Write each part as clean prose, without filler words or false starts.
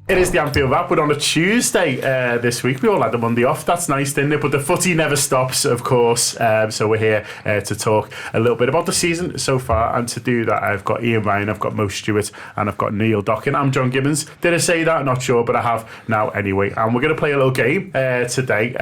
It is the Anfield Wrap. We're on a Tuesday this week. We all had the Monday off. That's nice, didn't it? But the footy never stops, of course. So we're here to talk a little bit about the season so far. And to do that, I've got Ian Ryan, I've got Mo Stewart, and I've got Neil Dockin. I'm John Gibbons. Did I say that? Not sure, but I have now anyway. And we're going to play a little game today.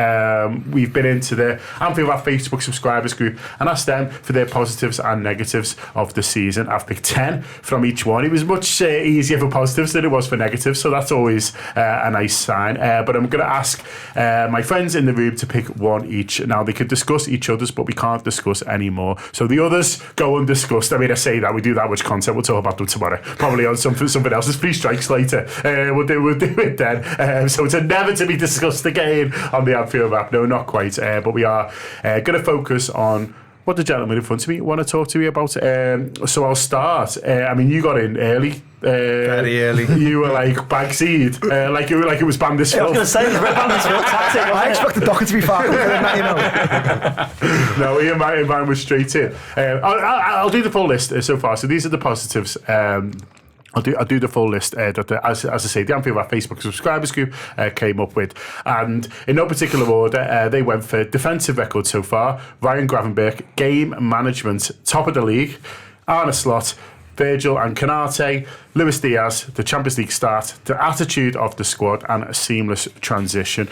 We've been into the Anfield Wrap Facebook subscribers group and asked them for their positives and negatives of the season. I've picked 10 from each one. It was much easier for positives than it was for negatives, so that's always a nice sign. But I'm going to ask my friends in the room to pick one each. Now, they could discuss each other's, but we can't discuss any more. So the others go undiscussed. I mean, I say that, we do that much content. We'll talk about them tomorrow. Probably on something else. There's 3 strikes later. We'll do it then. So it's never to be discussed again on the Anfield Wrap. No, not quite. But we are going to focus on what the gentleman in front of me want to talk to me about. So I'll start. I mean, you got in early. Very early. You were like backseat, like it was Bandersfield. I was going to say it was Bandersfield tactic. I expected Docker to be far quicker than that, you know. No, Ian Ryan was straight in. I'll do the full list so far. So these are the positives. I'll do the full list that, as I say, the Anfield Wrap Facebook subscribers group came up with. And in no particular order, they went for defensive record so far. Ryan Gravenberch, game management, top of the league. Arne Slot, Virgil and Konate, Luis Diaz, the Champions League start, the attitude of the squad, and a seamless transition.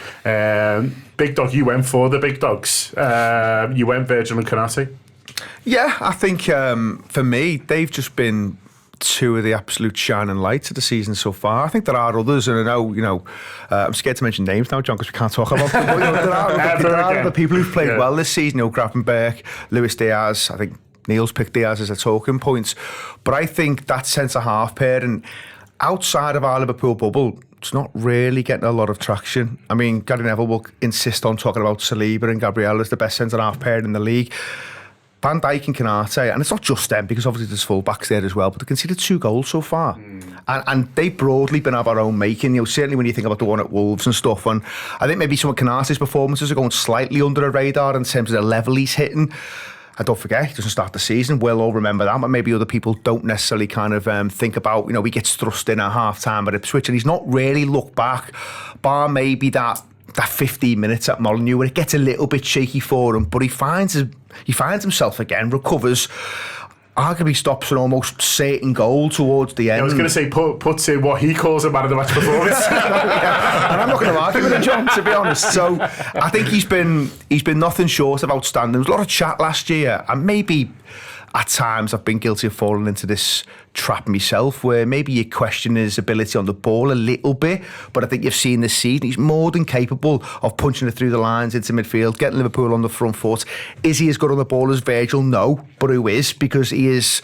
Big Dog, you went for the big dogs. You went Virgil and Konate? Yeah, I think for me, they've just been 2 of the absolute shining lights of the season so far. I think there are others, and I know, I'm scared to mention names now, John, because we can't talk about them. But, there are other people who've played well this season. Gravenberch, Luis Diaz. I think Neil's picked Diaz as a talking point. But I think that centre-half pair, and outside of our Liverpool bubble, it's not really getting a lot of traction. I mean, Gary Neville will insist on talking about Saliba and Gabriel as the best centre-half pair in the league. Van Dijk and Konate, and it's not just them, because obviously there's full-backs there as well, but they conceded 2 goals so far. And they've broadly been of our own making, certainly when you think about the one at Wolves and stuff. And I think maybe some of Konate's performances are going slightly under the radar in terms of the level he's hitting. And don't forget, he doesn't start the season. We'll all remember that, but maybe other people don't necessarily kind of think about, he gets thrust in at half-time at Ipswich, and he's not really looked back, bar maybe that 15 minutes at Molineux where it gets a little bit shaky for him, but he finds himself again, recovers, arguably stops an almost certain goal towards the end. I was going to say puts in what he calls a man of the match performance. And I'm not going to argue with him, John, to be honest. So I think he's been nothing short of outstanding. There was a lot of chat last year, and maybe at times I've been guilty of falling into this trap myself, where maybe you question his ability on the ball a little bit, but I think you've seen this season he's more than capable of punching it through the lines into midfield, getting Liverpool on the front foot. Is he as good on the ball as Virgil? No, but who is? Because he is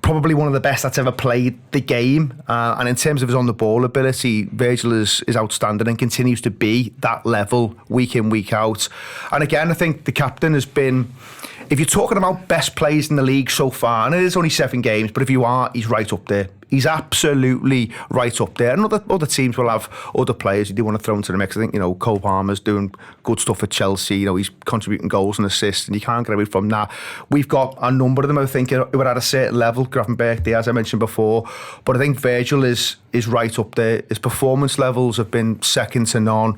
probably one of the best that's ever played the game, and in terms of his on the ball ability, Virgil is outstanding and continues to be that level week in, week out. And again, I think the captain has been, if you're talking about best players in the league so far, and it is only 7 games, but if you are, he's right up there. He's absolutely right up there. And other teams will have other players who do want to throw into the mix. I think, Cole Palmer's doing good stuff at Chelsea. He's contributing goals and assists, and you can't get away from that. We've got a number of them, I think, who are at a certain level. Gravenberch, Diaz, I mentioned before. But I think Virgil is right up there. His performance levels have been second to none.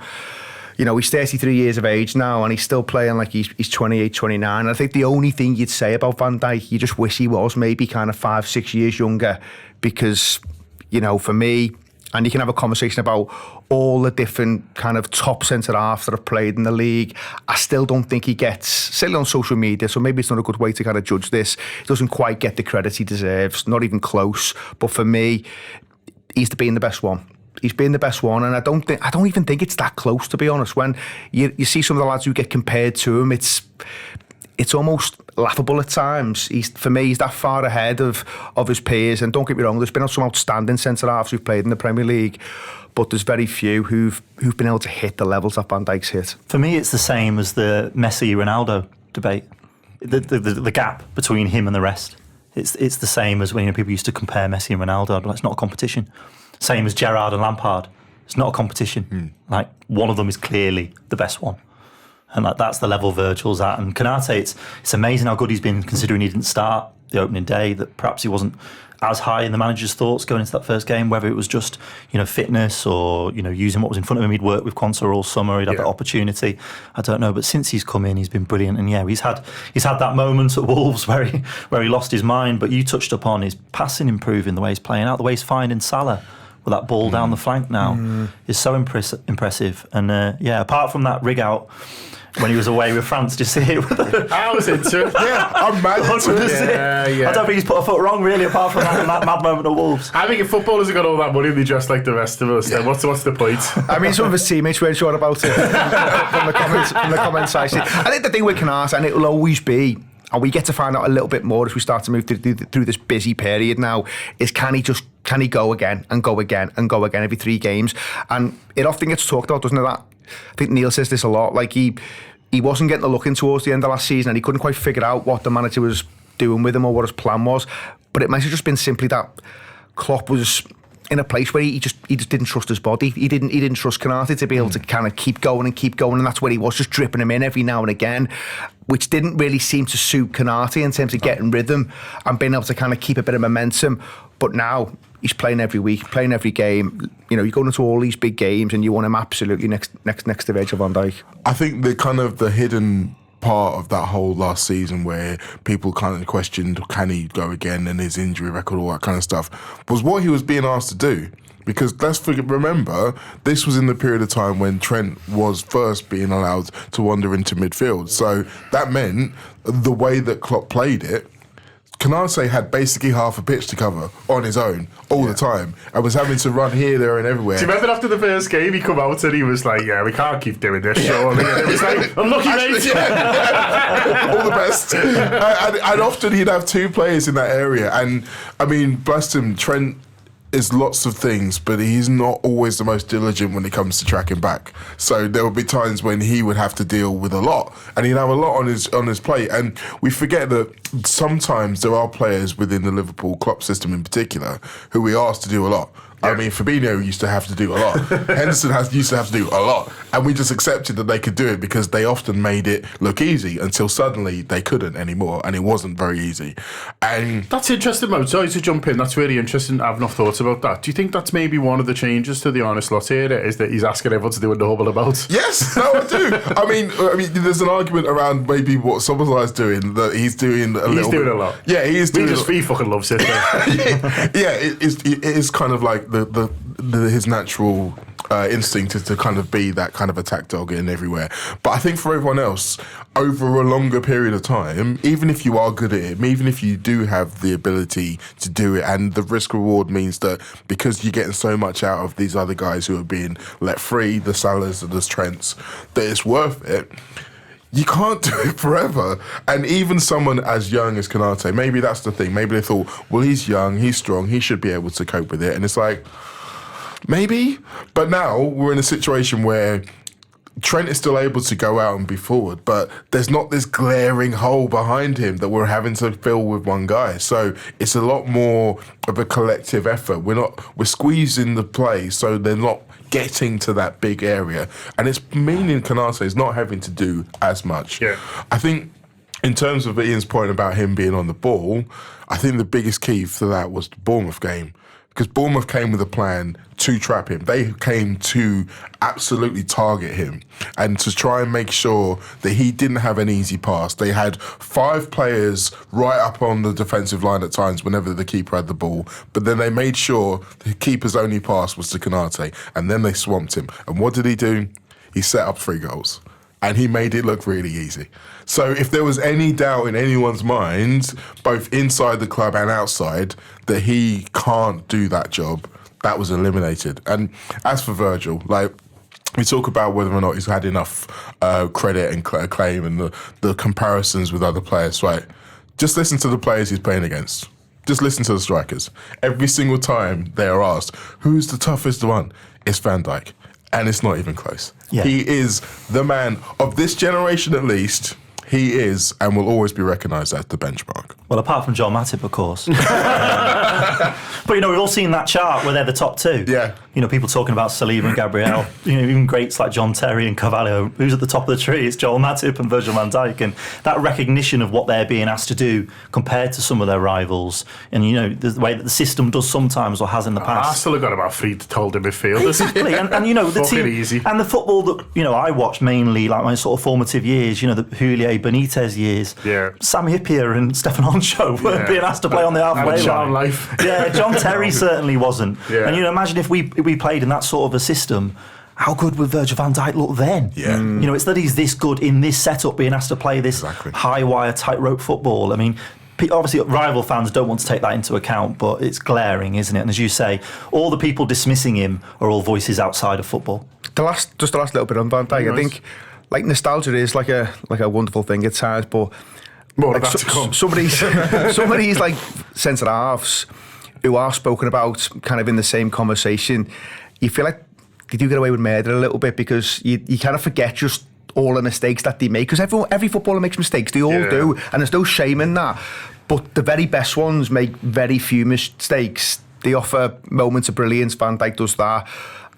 He's 33 years of age now, and he's still playing like he's 28, 29. And I think the only thing you'd say about Van Dijk, you just wish he was maybe kind of 5-6 years younger, because, for me, and you can have a conversation about all the different kind of top centre-halves that have played in the league, I still don't think he gets, certainly on social media, so maybe it's not a good way to kind of judge this, he doesn't quite get the credit he deserves, not even close. But for me, he's been the best one. He's been the best one, and I don't even think it's that close, to be honest. When you see some of the lads who get compared to him, it's almost laughable at times. For me, he's that far ahead of his peers. And don't get me wrong, there's been some outstanding centre-halves who've played in the Premier League, but there's very few who've been able to hit the levels that Van Dijk's hit. For me, it's the same as the Messi-Ronaldo debate. The gap between him and the rest. It's the same as when people used to compare Messi and Ronaldo. It's not a competition. Same as Gerrard and Lampard. It's not a competition. Like, one of them is clearly the best one. And that's the level Virgil's at. And Konate, it's amazing how good he's been, considering he didn't start the opening day, that perhaps he wasn't as high in the manager's thoughts going into that first game, whether it was just, fitness or, using what was in front of him. He'd worked with Konsa all summer, he'd had that opportunity. I don't know, but since he's come in, he's been brilliant. And he's had that moment at Wolves where he lost his mind, but you touched upon his passing improving, the way he's playing out, the way he's finding Salah with that ball down the flank now is so impressive. And apart from that rig out when he was away with France, do you see it? I was into it. Yeah, I'm mad into it. Yeah. I don't think he's put a foot wrong, really, apart from that mad moment at Wolves. I think if footballers have got all that money and they dress like the rest of us, then what's the point? I mean, some of his teammates weren't sure about it from the comments I see. I think the thing with Konate, and it will always be, and we get to find out a little bit more as we start to move through this busy period now, is can he go again and go again and go again every 3 games? And it often gets talked about, doesn't it, that I think Neil says this a lot, like he wasn't getting the look in towards the end of last season, and he couldn't quite figure out what the manager was doing with him or what his plan was. But it might have just been simply that Klopp was in a place where he just didn't trust his body. He didn't trust Konate to be able to kind of keep going, and that's where he was, just dripping him in every now and again, which didn't really seem to suit Konate in terms of getting rhythm and being able to kind of keep a bit of momentum. But now he's playing every week, playing every game. You're going into all these big games, and you want him absolutely next to Virgil van Dijk. I think the hidden part of that whole last season where people kind of questioned can he go again and his injury record, all that kind of stuff, was what he was being asked to do. Because remember, this was in the period of time when Trent was first being allowed to wander into midfield. So that meant the way that Klopp played it, Konate had basically half a pitch to cover on his own all the time and was having to run here, there and everywhere. Do you remember after the first game he come out and he was like, we can't keep doing this, surely. And it was like, unlucky mate. All the best. And often he'd have 2 players in that area. And, I mean, bless him, Trent is lots of things, but he's not always the most diligent when it comes to tracking back. So there would be times when he would have to deal with a lot, and he'd have a lot on his plate. And we forget that sometimes there are players within the Liverpool Klopp system in particular who we asked to do a lot. I mean, Fabinho used to have to do a lot. Henderson used to have to do a lot. And we just accepted that they could do it because they often made it look easy until suddenly they couldn't anymore, and it wasn't very easy. And that's interesting, Mo. Sorry to jump in. That's really interesting. I've not thought about that. Do you think that's maybe one of the changes to the Arne Slot era, is that he's asking everyone to do a normal amount? Yes, no, I do. I mean, there's an argument around maybe what Szoboszlai's doing, that he's doing a little bit. He's doing a lot. Yeah, he is doing he fucking loves it. It is kind of like his natural instinct is to kind of be that kind of attack dog in everywhere. But I think for everyone else, over a longer period of time, even if you are good at it, even if you do have the ability to do it, and the risk reward means that because you're getting so much out of these other guys who are being let free, the Salahs and the Trents, that it's worth it. You can't do it forever. And even someone as young as Konate, maybe that's the thing. Maybe they thought, well, he's young, he's strong, he should be able to cope with it. And it's like, maybe. But now we're in a situation where Trent is still able to go out and be forward, but there's not this glaring hole behind him that we're having to fill with one guy. So it's a lot more of a collective effort. We're squeezing the play so they're not getting to that big area. And it's meaning Konate is not having to do as much. Yeah. I think in terms of Ian's point about him being on the ball, I think the biggest key for that was the Bournemouth game. Because Bournemouth came with a plan to trap him. They came to absolutely target him and to try and make sure that he didn't have an easy pass. They had 5 players right up on the defensive line at times whenever the keeper had the ball, but then they made sure the keeper's only pass was to Konate, and then they swamped him. And what did he do? He set up 3 goals. And he made it look really easy. So if there was any doubt in anyone's mind, both inside the club and outside, that he can't do that job, that was eliminated. And as for Virgil, we talk about whether or not he's had enough credit and acclaim and the comparisons with other players, right? Just listen to the players he's playing against. Just listen to the strikers. Every single time they are asked, who's the toughest one? It's Van Dijk. And it's not even close. Yeah. He is the man of this generation, at least. he is and will always be recognised as the benchmark. Well, apart from Joel Matip, of course. But, we've all seen that chart where they're the top two. Yeah. People talking about Saliba and Gabriel, even greats like John Terry and Carvalho. Who's at the top of the tree? It's Joel Matip and Virgil van Dijk. And that recognition of what they're being asked to do compared to some of their rivals, and, the way that the system does sometimes or has in the past. Arsenal have got about 3 taller midfielders. Exactly. and the team, easy. And the football that, I watched mainly, like my sort of formative years, the Julio Benitez years. Yeah. Sami Hyypiä and Stefan Honshaw weren't being asked to play on the halfway line. Life. Yeah, John Terry certainly wasn't. Yeah. And imagine if we played in that sort of a system, how good would Virgil van Dijk look then? Yeah. It's that he's this good in this setup, being asked to play this high wire, tightrope football. I mean, obviously rival fans don't want to take that into account, but it's glaring, isn't it? And as you say, all the people dismissing him are all voices outside of football. The last little bit on Van Dijk, I think, like, nostalgia is like a wonderful thing at times, but more like, to come. Some of these like centre halves who are spoken about kind of in the same conversation, you feel like they do get away with murder a little bit, because you kind of forget just all the mistakes that they make, because every footballer makes mistakes, they all do, and there's no shame in that, but the very best ones make very few mistakes. They offer moments of brilliance. Van Dijk does that,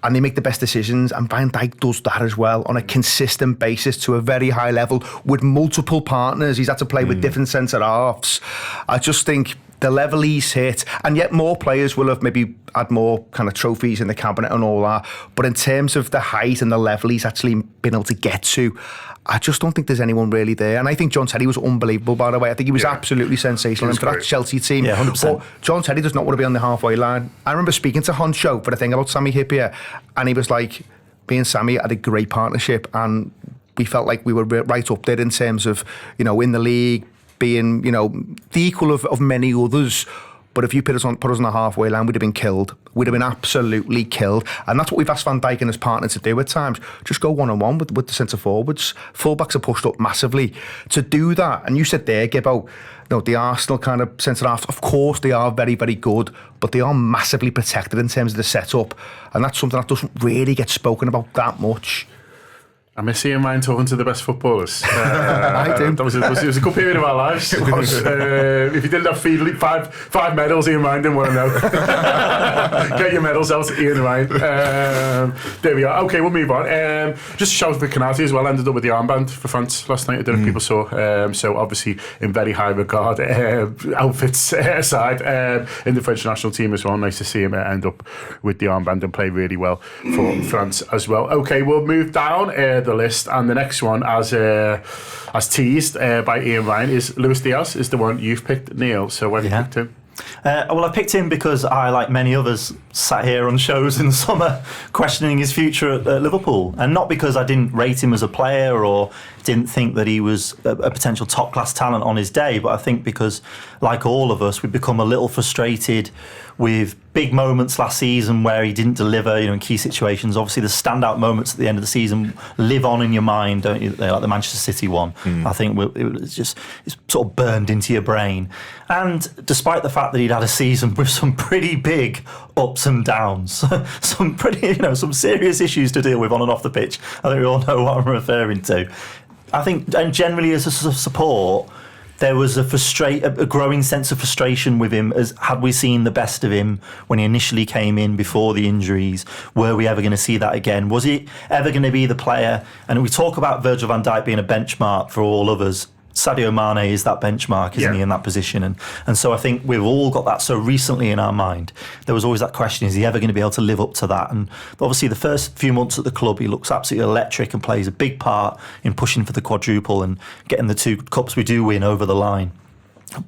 and they make the best decisions, and Van Dijk does that as well on a consistent basis to a very high level with multiple partners. He's had to play with different centre halves. I just think the level he's hit, and yet more players will have maybe had more kind of trophies in the cabinet and all that, but in terms of the height and the level he's actually been able to get to, I just don't think there's anyone really there. And I think John Terry was unbelievable, by the way. I think he was absolutely sensational for that Chelsea team. Yeah, 100%. But John Terry does not want to be on the halfway line. I remember speaking to Honshaw for the thing about Sami Hyypiä, and he was like, me and Sammy had a great partnership, and we felt like we were right up there in terms of, in the league, being, the equal of many others. But if you put us on the halfway line, we'd have been killed. We'd have been absolutely killed. And that's what we've asked Van Dijk and his partner to do at times. Just go one-on-one with the centre forwards. Fullbacks are pushed up massively. To do that, and you said there, Gibbo, the Arsenal kind of centre halves, of course they are very, very good, but they are massively protected in terms of the setup. And that's something that doesn't really get spoken about that much. I miss Ian Ryan talking to the best footballers. I do. It was a good period of our lives. It was. If you didn't have five medals, Ian Ryan didn't want to know. Get your medals out, Ian Ryan. There we are. Okay, we'll move on. Just a shout out to Konate as well. Ended up with the armband for France last night. I don't know if people saw. So obviously in very high regard, outfits aside, in the French national team as well. Nice to see him end up with the armband and play really well for France as well. Okay, we'll move down the list, and the next one, as teased by Ian Ryan, is Luis Diaz, is the one you've picked, Neil. So why have you picked him? Well, I picked him because I, like many others, sat here on shows in the summer questioning his future at Liverpool, and not because I didn't rate him as a player or didn't think that he was a potential top-class talent on his day, but I think because, like all of us, we've become a little frustrated with big moments last season where he didn't deliver, in key situations. Obviously, the standout moments at the end of the season live on in your mind, don't you? Like the Manchester City one. I think it's sort of burned into your brain. And despite the fact that he'd had a season with some pretty big ups and downs, some pretty, some serious issues to deal with on and off the pitch. I think we all know what I'm referring to. I think, and generally as a sort of support, there was a growing sense of frustration with him, as had we seen the best of him when he initially came in before the injuries. Were we ever going to see that again? Was he ever going to be the player? And we talk about Virgil van Dijk being a benchmark for all others. Sadio Mane is that benchmark, isn't he, in that position? And so I think we've all got that so recently in our mind. There was always that question, is he ever going to be able to live up to that? And obviously the first few months at the club, he looks absolutely electric and plays a big part in pushing for the quadruple and getting the 2 cups we do win over the line.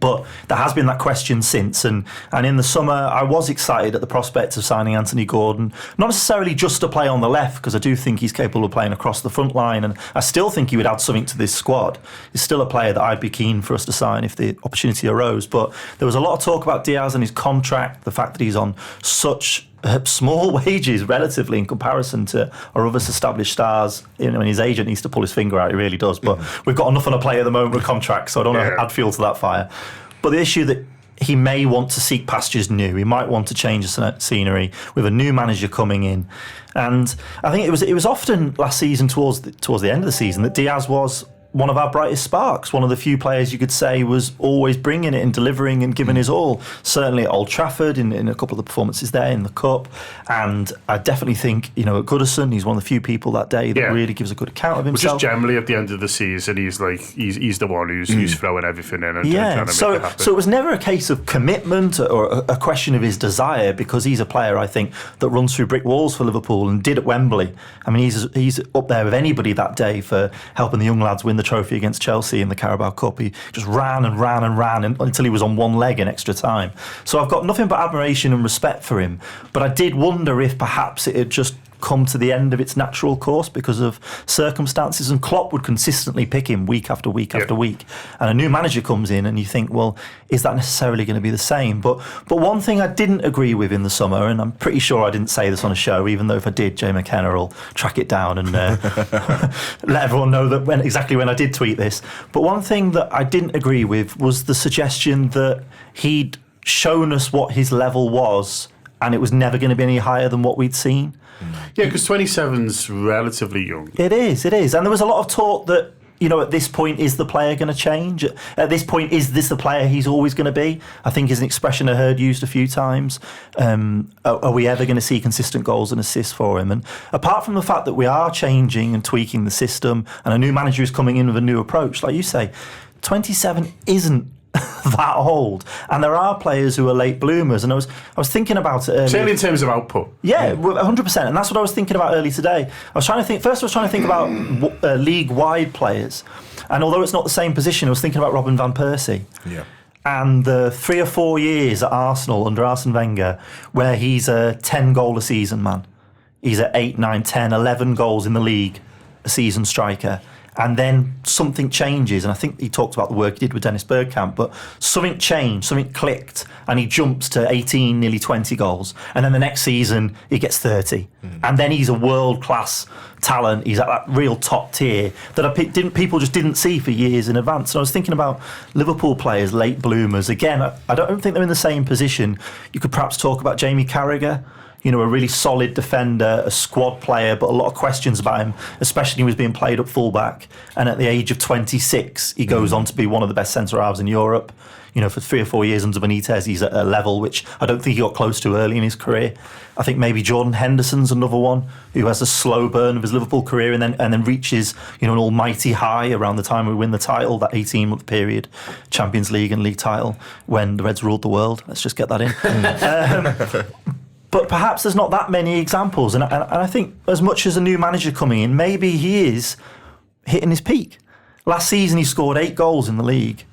But there has been that question since, and in the summer I was excited at the prospect of signing Anthony Gordon, not necessarily just to play on the left, because I do think he's capable of playing across the front line, and I still think he would add something to this squad. He's still a player that I'd be keen for us to sign if the opportunity arose. But there was a lot of talk about Diaz and his contract, the fact that he's on such small wages relatively in comparison to our other established stars. And his agent needs to pull his finger out, he really does. But we've got enough on a play at the moment with contracts, so I don't want to add fuel to that fire. But the issue that he may want to seek pastures new. He might want to change the scenery with a new manager coming in. And I think it was often last season towards the end of the season that Diaz was one of our brightest sparks, one of the few players you could say was always bringing it and delivering and giving his all. Certainly at Old Trafford in a couple of the performances there in the Cup. And I definitely think, at Goodison, he's one of the few people that day that really gives a good account of himself. Just generally at the end of the season, he's the one who's throwing everything in and trying to make it happen. So it was never a case of commitment or a question of his desire, because he's a player, I think, that runs through brick walls for Liverpool and did at Wembley. I mean, he's up there with anybody that day for helping the young lads win the trophy against Chelsea in the Carabao Cup. He just ran until he was on one leg in extra time. So I've got nothing but admiration and respect for him. But I did wonder if perhaps it had just come to the end of its natural course because of circumstances, and Klopp would consistently pick him week after week after week, and a new manager comes in and you think, well, is that necessarily going to be the same? But one thing I didn't agree with in the summer, and I'm pretty sure I didn't say this on a show, even though if I did, Jay McKenna will track it down and let everyone know that exactly when I did tweet this. But one thing that I didn't agree with was the suggestion that he'd shown us what his level was and it was never going to be any higher than what we'd seen. Yeah, because 27's relatively young. It is. And there was a lot of talk that, at this point, is the player going to change? At this point, is this the player he's always going to be? I think is an expression I heard used a few times. Are we ever going to see consistent goals and assists for him? And apart from the fact that we are changing and tweaking the system and a new manager is coming in with a new approach, like you say, 27 isn't that old, and there are players who are late bloomers, and I was thinking about it earlier. Certainly in terms of output. Yeah, 100%, and that's what I was thinking about early today. I was trying to think about league-wide players, and although it's not the same position, I was thinking about Robin van Persie. Yeah. And the 3 or 4 years at Arsenal under Arsene Wenger, where he's a 10-goal-a-season man. He's at 8, 9, 10, 11 goals in the league, a season striker. And then something changes, and I think he talked about the work he did with Dennis Bergkamp, but something changed, something clicked, and he jumps to 18, nearly 20 goals. And then the next season, he gets 30. And then he's a world-class talent. He's at that real top tier that people just didn't see for years in advance. And I was thinking about Liverpool players, late bloomers. Again, I don't think they're in the same position. You could perhaps talk about Jamie Carragher, a really solid defender, a squad player, but a lot of questions about him, especially when he was being played up fullback. And at the age of 26, he goes on to be one of the best centre-halves in Europe. For 3 or 4 years under Benitez, he's at a level which I don't think he got close to early in his career. I think maybe Jordan Henderson's another one who has a slow burn of his Liverpool career and then reaches, an almighty high around the time we win the title, that 18-month period, Champions League and league title, when the Reds ruled the world. Let's just get that in. But perhaps there's not that many examples. And I think as much as a new manager coming in, maybe he is hitting his peak. Last season, he scored 8 goals in the league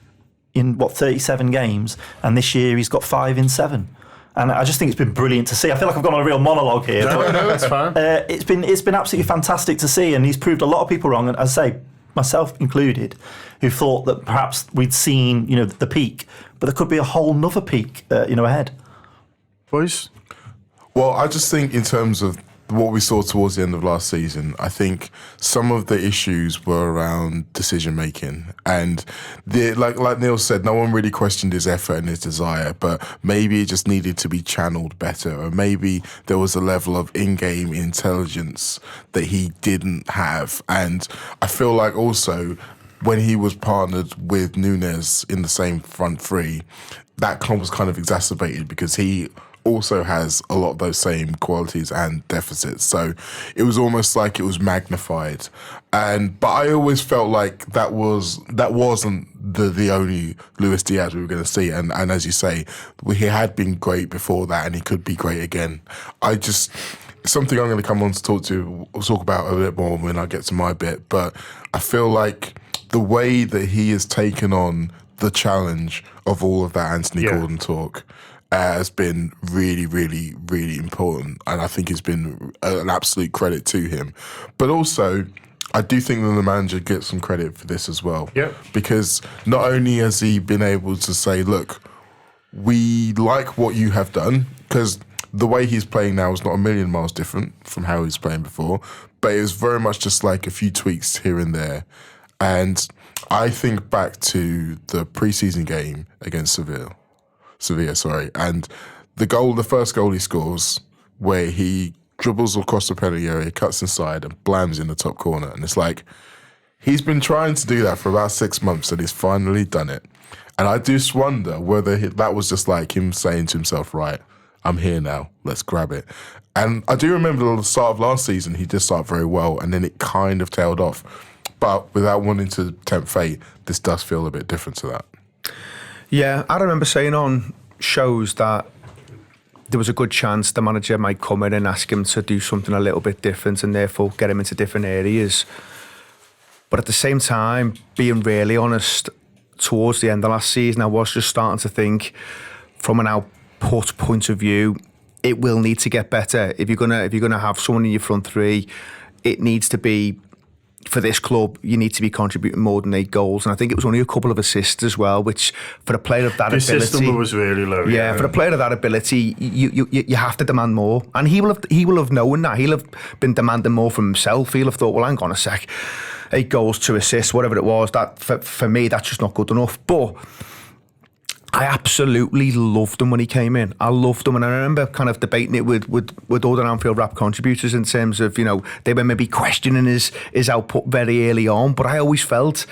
in, 37 games. And this year, he's got 5 in 7. And I just think it's been brilliant to see. I feel like I've gone on a real monologue here. No, it's fine. It's been absolutely fantastic to see. And he's proved a lot of people wrong. And as I say, myself included, who thought that perhaps we'd seen, the peak. But there could be a whole nother peak, ahead. Boys? Well, I just think in terms of what we saw towards the end of last season, I think some of the issues were around decision making, and like Neil said, no one really questioned his effort and his desire, but maybe it just needed to be channeled better, or maybe there was a level of in-game intelligence that he didn't have. And I feel like also when he was partnered with Núñez in the same front three, that was kind of exacerbated because he also has a lot of those same qualities and deficits. So it was almost like it was magnified. But I always felt like that wasn't the only Luis Diaz we were going to see. And as you say, he had been great before that, and he could be great again. Something I'm going to come on to talk about a bit more when I get to my bit. But I feel like the way that he has taken on the challenge of all of that Anthony Gordon talk has been really, really, really important. And I think it's been an absolute credit to him. But also, I do think that the manager gets some credit for this as well. Yep. Because not only has he been able to say, look, we like what you have done, because the way he's playing now is not a million miles different from how he was playing before, but it was very much just like a few tweaks here and there. And I think back to the preseason game against Sevilla, and the first goal he scores, where he dribbles across the penalty area, cuts inside and blams in the top corner. And it's like, He's been trying to do that for about 6 months, and he's finally done it. And I just wonder whether that was just like him saying to himself, right, I'm here now, let's grab it. And I do remember at the start of last season, he did start very well, and then it kind of tailed off. But without wanting to tempt fate, this does feel a bit different to that. Yeah, I remember saying on shows that there was a good chance the manager might come in and ask him to do something a little bit different and therefore get him into different areas. But at the same time, being really honest, towards the end of last season, I was just starting to think, from an output point of view, it will need to get better. If you're gonna have someone in your front three, it needs to be, for this club, you need to be contributing more than 8 goals. And I think it was only a couple of assists as well, which for a player of that ability, the assist number was really low. Yeah, for a player of that ability, you have to demand more. And he will have known that. He'll have been demanding more from himself. He'll have thought, well, hang on a sec, 8 goals, 2 assists, whatever it was. That for me, that's just not good enough. But I absolutely loved him when he came in. I loved him, and I remember kind of debating it with other Anfield Wrap contributors in terms of, they were maybe questioning his output very early on, but I always felt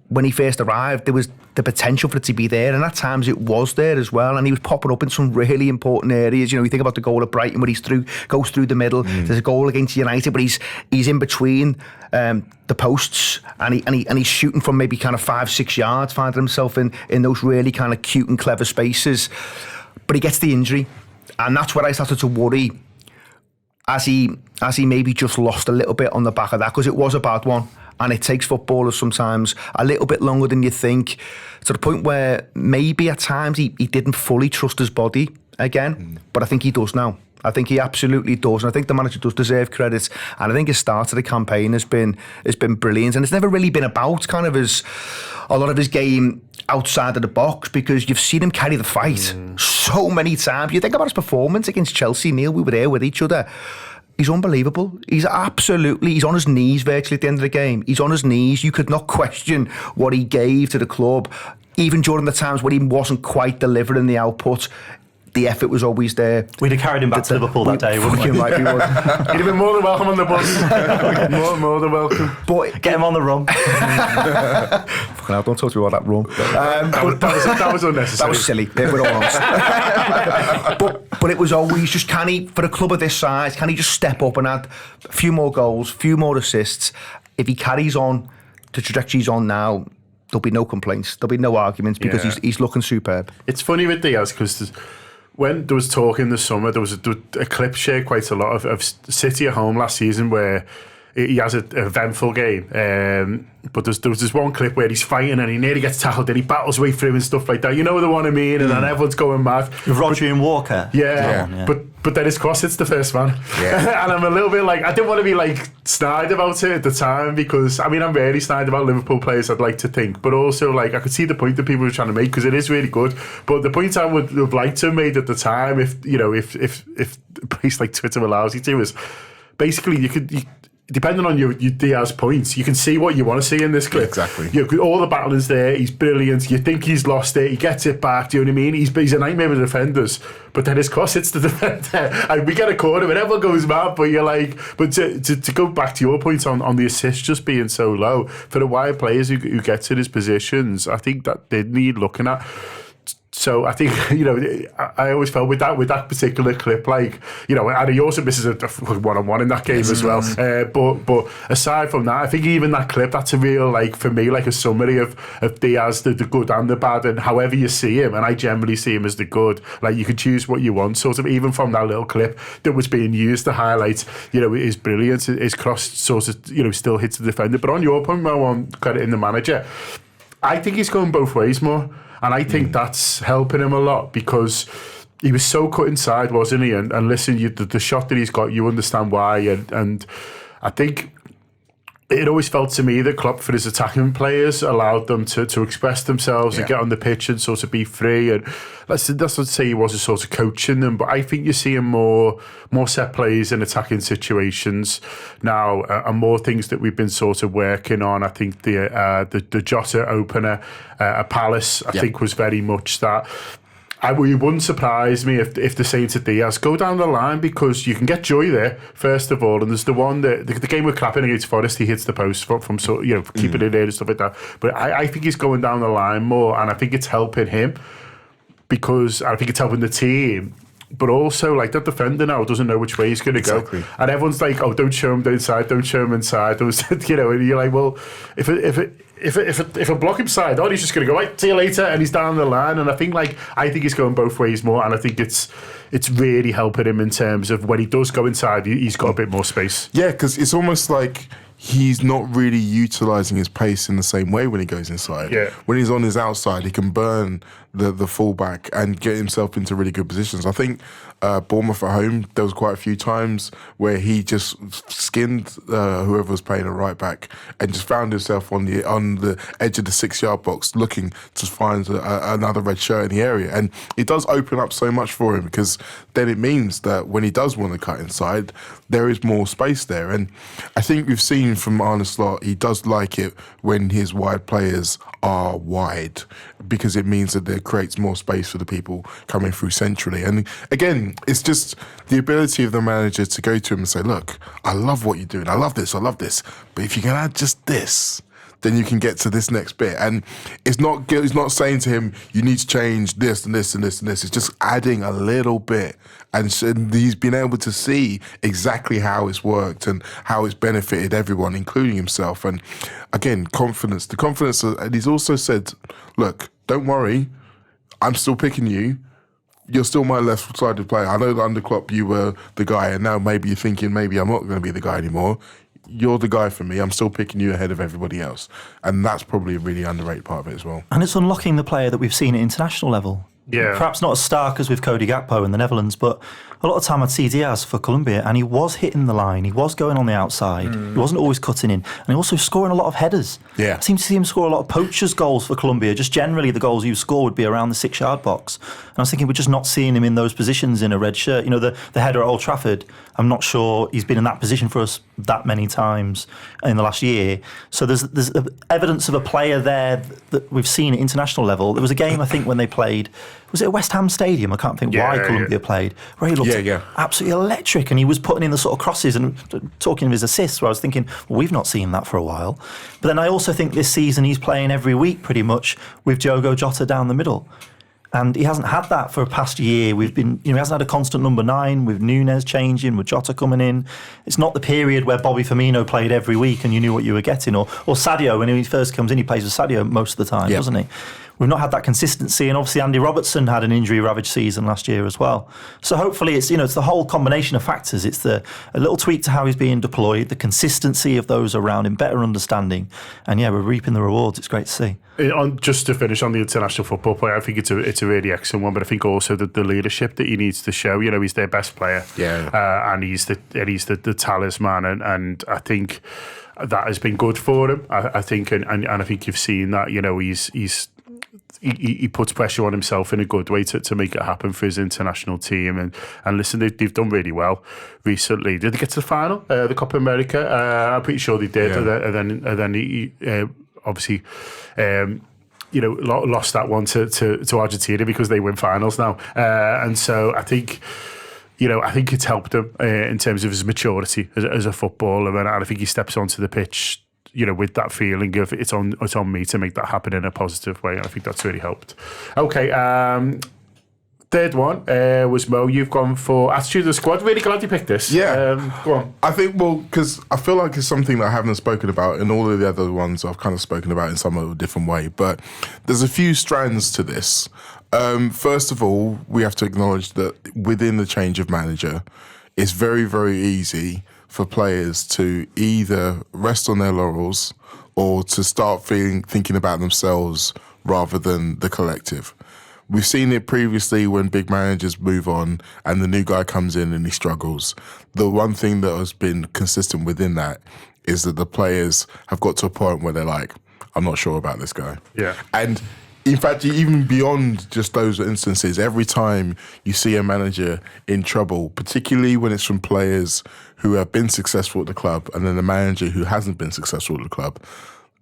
when he first arrived, there was the potential for it to be there, and at times it was there as well, and he was popping up in some really important areas. You think about the goal at Brighton where goes through the middle. There's a goal against United, but he's in between the posts, and he's shooting from maybe kind of 5-6 yards, finding himself in those really kind of cute and clever spaces. But he gets the injury, and that's where I started to worry, as he maybe just lost a little bit on the back of that, because it was a bad one. And it takes footballers sometimes a little bit longer than you think, to the point where maybe at times he didn't fully trust his body again. But I think he does now. I think he absolutely does. And I think the manager does deserve credit. And I think his start of the campaign has been brilliant. And it's never really been about kind of a lot of his game outside of the box, because you've seen him carry the fight so many times. You think about his performance against Chelsea, Neil, we were there with each other. He's unbelievable. He's on his knees virtually at the end of the game. He's on his knees. You could not question what he gave to the club, even during the times when he wasn't quite delivering the output. The effort was always there. We'd have carried him back to Liverpool that day, wouldn't we? Right, we would. He'd have been more than welcome on the bus. more than welcome. But get him on the run. Fucking hell, don't talk to me about that run. That was unnecessary. That was silly, if we're all honest. But it was always just, can he, for a club of this size, can he just step up and add a few more goals, a few more assists? If he carries on the trajectory he's on now, there'll be no complaints. There'll be no arguments, because he's looking superb. It's funny with Diaz, because when there was talk in the summer, there was a clip shared quite a lot of City at home last season where he has an eventful game. But there was this one clip where he's fighting and he nearly gets tackled and he battles way through and stuff like that. You know the one I mean? And then everyone's going mad. With Rodri and Walker. Yeah. But then his cross hits the first man. Yeah. And I'm a little bit like, I didn't want to be like snide about it at the time, because I'm really snide about Liverpool players, I'd like to think, but also like I could see the point that people were trying to make, because it is really good. But the point I would have liked to have made at the time, if a place like Twitter allows you to, is basically you depending on your Diaz points, you can see what you want to see in this clip. Exactly. All the battling's there. He's brilliant. You think he's lost it. He gets it back. Do you know what I mean? He's a nightmare with defenders. But then his cross hits the defender, and we get a corner, and everyone goes mad. But you're like, but to go back to your point on the assist just being so low, for the wide players who get to his positions, I think that they need looking at. So I think, I always felt with that particular clip, like, and he also misses a one-on-one in that game as well. But aside from that, I think even that clip, that's a real, like, for me, like a summary of Diaz, the good and the bad, and however you see him, and I generally see him as the good. Like, you can choose what you want, sort of, even from that little clip that was being used to highlight, his brilliance, his cross sort of, still hits the defender. But on your point, Mo, on crediting the manager, I think he's going both ways more. And I think that's helping him a lot, because he was so cut inside, wasn't he? And listen, the shot that he's got, you understand why. And I think it always felt to me that Klopp, for his attacking players, allowed them to express themselves and get on the pitch and sort of be free. And that's not to say he wasn't sort of coaching them, but I think you're seeing more set plays in attacking situations now, and more things that we've been sort of working on. I think the Jota opener at Palace, I think, was very much that. It wouldn't surprise me if they're saying to Diaz, go down the line, because you can get joy there, first of all. And there's the one that the game with Clapping against Forest, he hits the post from keeping it in and stuff like that. But I think he's going down the line more, and I think it's helping him, because I think it's helping the team. But also, like, that defender now doesn't know which way he's going to go. And everyone's like, oh, don't show him inside, don't show him inside. And you're like, well, if I block him side on, he's just going to go, right, see you later, and he's down the line. And I think he's going both ways more, and I think it's really helping him in terms of when he does go inside, he's got a bit more space. Yeah, because it's almost like he's not really utilising his pace in the same way when he goes inside. Yeah. When he's on his outside, he can burn the fullback and get himself into really good positions. I think Bournemouth at home, there was quite a few times where he just skinned whoever was playing a right back and just found himself on the edge of the 6-yard box looking to find another red shirt in the area. And it does open up so much for him, because then it means that when he does want to cut inside, there is more space there. And I think we've seen from Arne Slot, he does like it when his wide players are wide, because it means that there creates more space for the people coming through centrally. And again, it's just the ability of the manager to go to him and say, look, I love what you're doing, I love this, but if you can add just this, then you can get to this next bit. And it's not saying to him, you need to change this and this and this and this. It's just adding a little bit. And he's been able to see exactly how it's worked and how it's benefited everyone, including himself. And again, confidence. The confidence, and he's also said, look, don't worry, I'm still picking you. You're still my left-sided player. I know that under Klopp you were the guy, and now maybe you're thinking, maybe I'm not going to be the guy anymore. You're the guy for me. I'm still picking you ahead of everybody else. And that's probably a really underrated part of it as well. And it's unlocking the player that we've seen at international level. Yeah. Perhaps not as stark as with Cody Gakpo in the Netherlands, but a lot of time I'd see Diaz for Colombia, and he was hitting the line, he was going on the outside, he wasn't always cutting in, and he also scoring a lot of headers. Yeah. I seem to see him score a lot of poachers' goals for Colombia. Just generally the goals you score would be around the 6-yard box. And I was thinking we're just not seeing him in those positions in a red shirt. You know, the header at Old Trafford, I'm not sure he's been in that position for us that many times in the last year. So there's evidence of a player there that we've seen at international level. There was a game, I think, when they played, was it at West Ham Stadium? I can't think why Colombia played, where he looked absolutely electric, and he was putting in the sort of crosses and talking of his assists, where I was thinking, well, we've not seen that for a while. But then I also think this season he's playing every week pretty much with Diogo Jota down the middle. And he hasn't had that for a past year. We've been, he hasn't had a constant number 9 with Núñez changing, with Jota coming in. It's not the period where Bobby Firmino played every week and you knew what you were getting, or Sadio, when he first comes in, he plays with Sadio most of the time, doesn't he? We've not had that consistency, and obviously Andy Robertson had an injury-ravaged season last year as well. So hopefully it's the whole combination of factors. It's a little tweak to how he's being deployed, the consistency of those around him, better understanding, and we're reaping the rewards. It's great to see. Just to finish on the international football player, I think it's a really excellent one, but I think also the leadership that he needs to show. He's their best player, and he's the talisman, and I think that has been good for him. I think, and I think you've seen that. He puts pressure on himself in a good way to make it happen for his international team. And listen, they've done really well recently. Did they get to the final, the Copa America? I'm pretty sure they did. Yeah. And then he obviously, lost that one to Argentina because they win finals now. And so I think it's helped him in terms of his maturity as a footballer. And I think he steps onto the pitch with that feeling of it's on me to make that happen in a positive way. And I think that's really helped. Okay, third one was Mo. You've gone for attitude of the squad. Really glad you picked this. Yeah. Go on. I think, because I feel like it's something that I haven't spoken about, and all of the other ones I've kind of spoken about in some other different way. But there's a few strands to this. First of all, we have to acknowledge that within the change of manager, it's very, very easy for players to either rest on their laurels or to start thinking about themselves rather than the collective. We've seen it previously when big managers move on and the new guy comes in and he struggles. The one thing that has been consistent within that is that the players have got to a point where they're like, I'm not sure about this guy. Yeah. And in fact, even beyond just those instances, every time you see a manager in trouble, particularly when it's from players who have been successful at the club and then a manager who hasn't been successful at the club,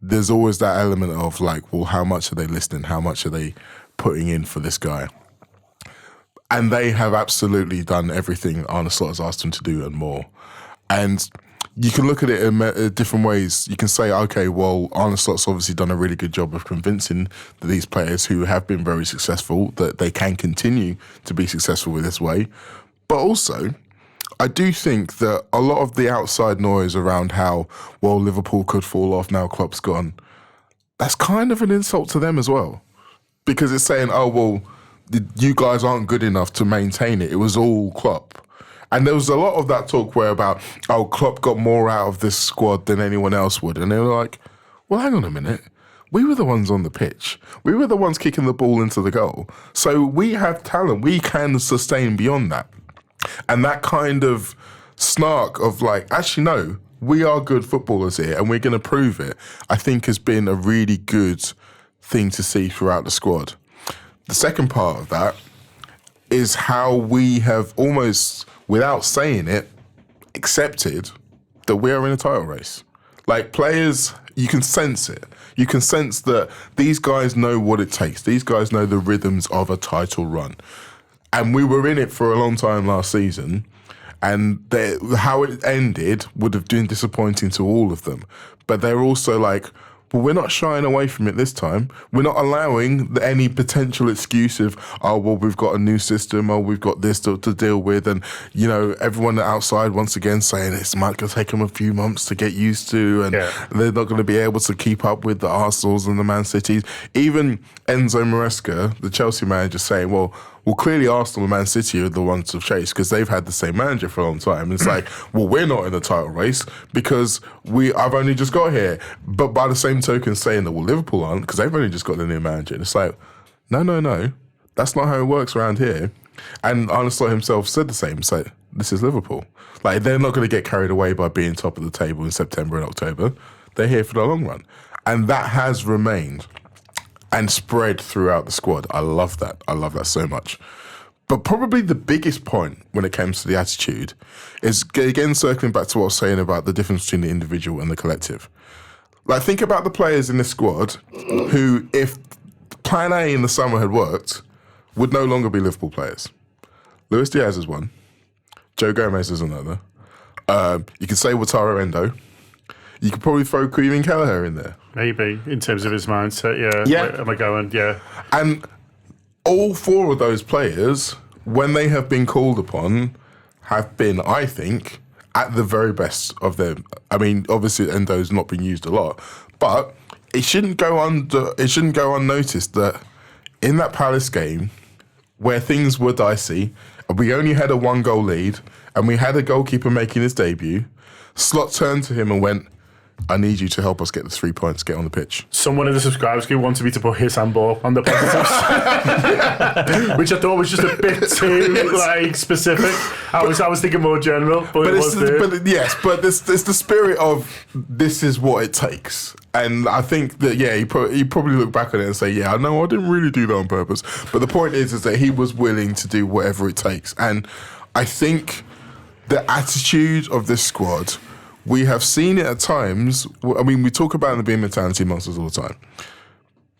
there's always that element of like, well, how much are they listening? How much are they putting in for this guy? And they have absolutely done everything Arne Slot has asked them to do and more. And you can look at it in different ways. You can say, okay, well, Arne Slot's obviously done a really good job of convincing these players who have been very successful that they can continue to be successful with this way. But also, I do think that a lot of the outside noise around how, well, Liverpool could fall off now Klopp's gone, that's kind of an insult to them as well. Because it's saying, oh, well, you guys aren't good enough to maintain it. It was all Klopp. And there was a lot of that talk where about, oh, Klopp got more out of this squad than anyone else would. And they were like, well, hang on a minute. We were the ones on the pitch. We were the ones kicking the ball into the goal. So we have talent. We can sustain beyond that. And that kind of snark of like, actually, no, we are good footballers here and we're going to prove it, I think has been a really good thing to see throughout the squad. The second part of that is how we have almost, without saying it, accepted that we are in a title race. Like players, you can sense it. You can sense that these guys know what it takes. These guys know the rhythms of a title run. And we were in it for a long time last season. And how it ended would have been disappointing to all of them. But they're also like, well, we're not shying away from it this time. We're not allowing any potential excuse of, oh, well, we've got a new system, or we've got this to deal with. And, you know, everyone outside, once again, saying it's might going to take them a few months to get used to, and they're not going to be able to keep up with the Arsenals and the Man Cities. Even Enzo Maresca, the Chelsea manager, saying, well, clearly Arsenal and Man City are the ones to chase because they've had the same manager for a long time. And it's like, well, we're not in the title race because I've only just got here. But by the same token saying that, well, Liverpool aren't because they've only just got the new manager. And it's like, no. That's not how it works around here. And Arne Slot himself said the same. It's like, this is Liverpool. Like, they're not going to get carried away by being top of the table in September and October. They're here for the long run. And that has remained and spread throughout the squad. I love that. I love that so much. But probably the biggest point when it comes to the attitude is, again, circling back to what I was saying about the difference between the individual and the collective. Like, think about the players in this squad who, if plan A in the summer had worked, would no longer be Liverpool players. Luis Diaz is one. Joe Gomez is another. You could say Wataru Endo. You could probably throw Kevin Kelleher in there. Maybe, in terms of his mindset, yeah. Where am I going? Yeah. And all four of those players, when they have been called upon, have been, I think, at the very best of them. I mean, obviously Endo's not been used a lot, but it shouldn't go unnoticed that in that Palace game, where things were dicey, and we only had a 1-goal lead, and we had a goalkeeper making his debut, Slot turned to him and went, I need you to help us get the 3 points, get on the pitch. Someone in the subscribers group wanted me to put his handball on the positives, which I thought was just a bit too specific. I was thinking more general, but it's the spirit of this is what it takes. And I think that, he probably look back on it and say, yeah, no, I didn't really do that on purpose. But the point is that he was willing to do whatever it takes. And I think the attitude of this squad, we have seen it at times. I mean, we talk about them being mentality monsters all the time,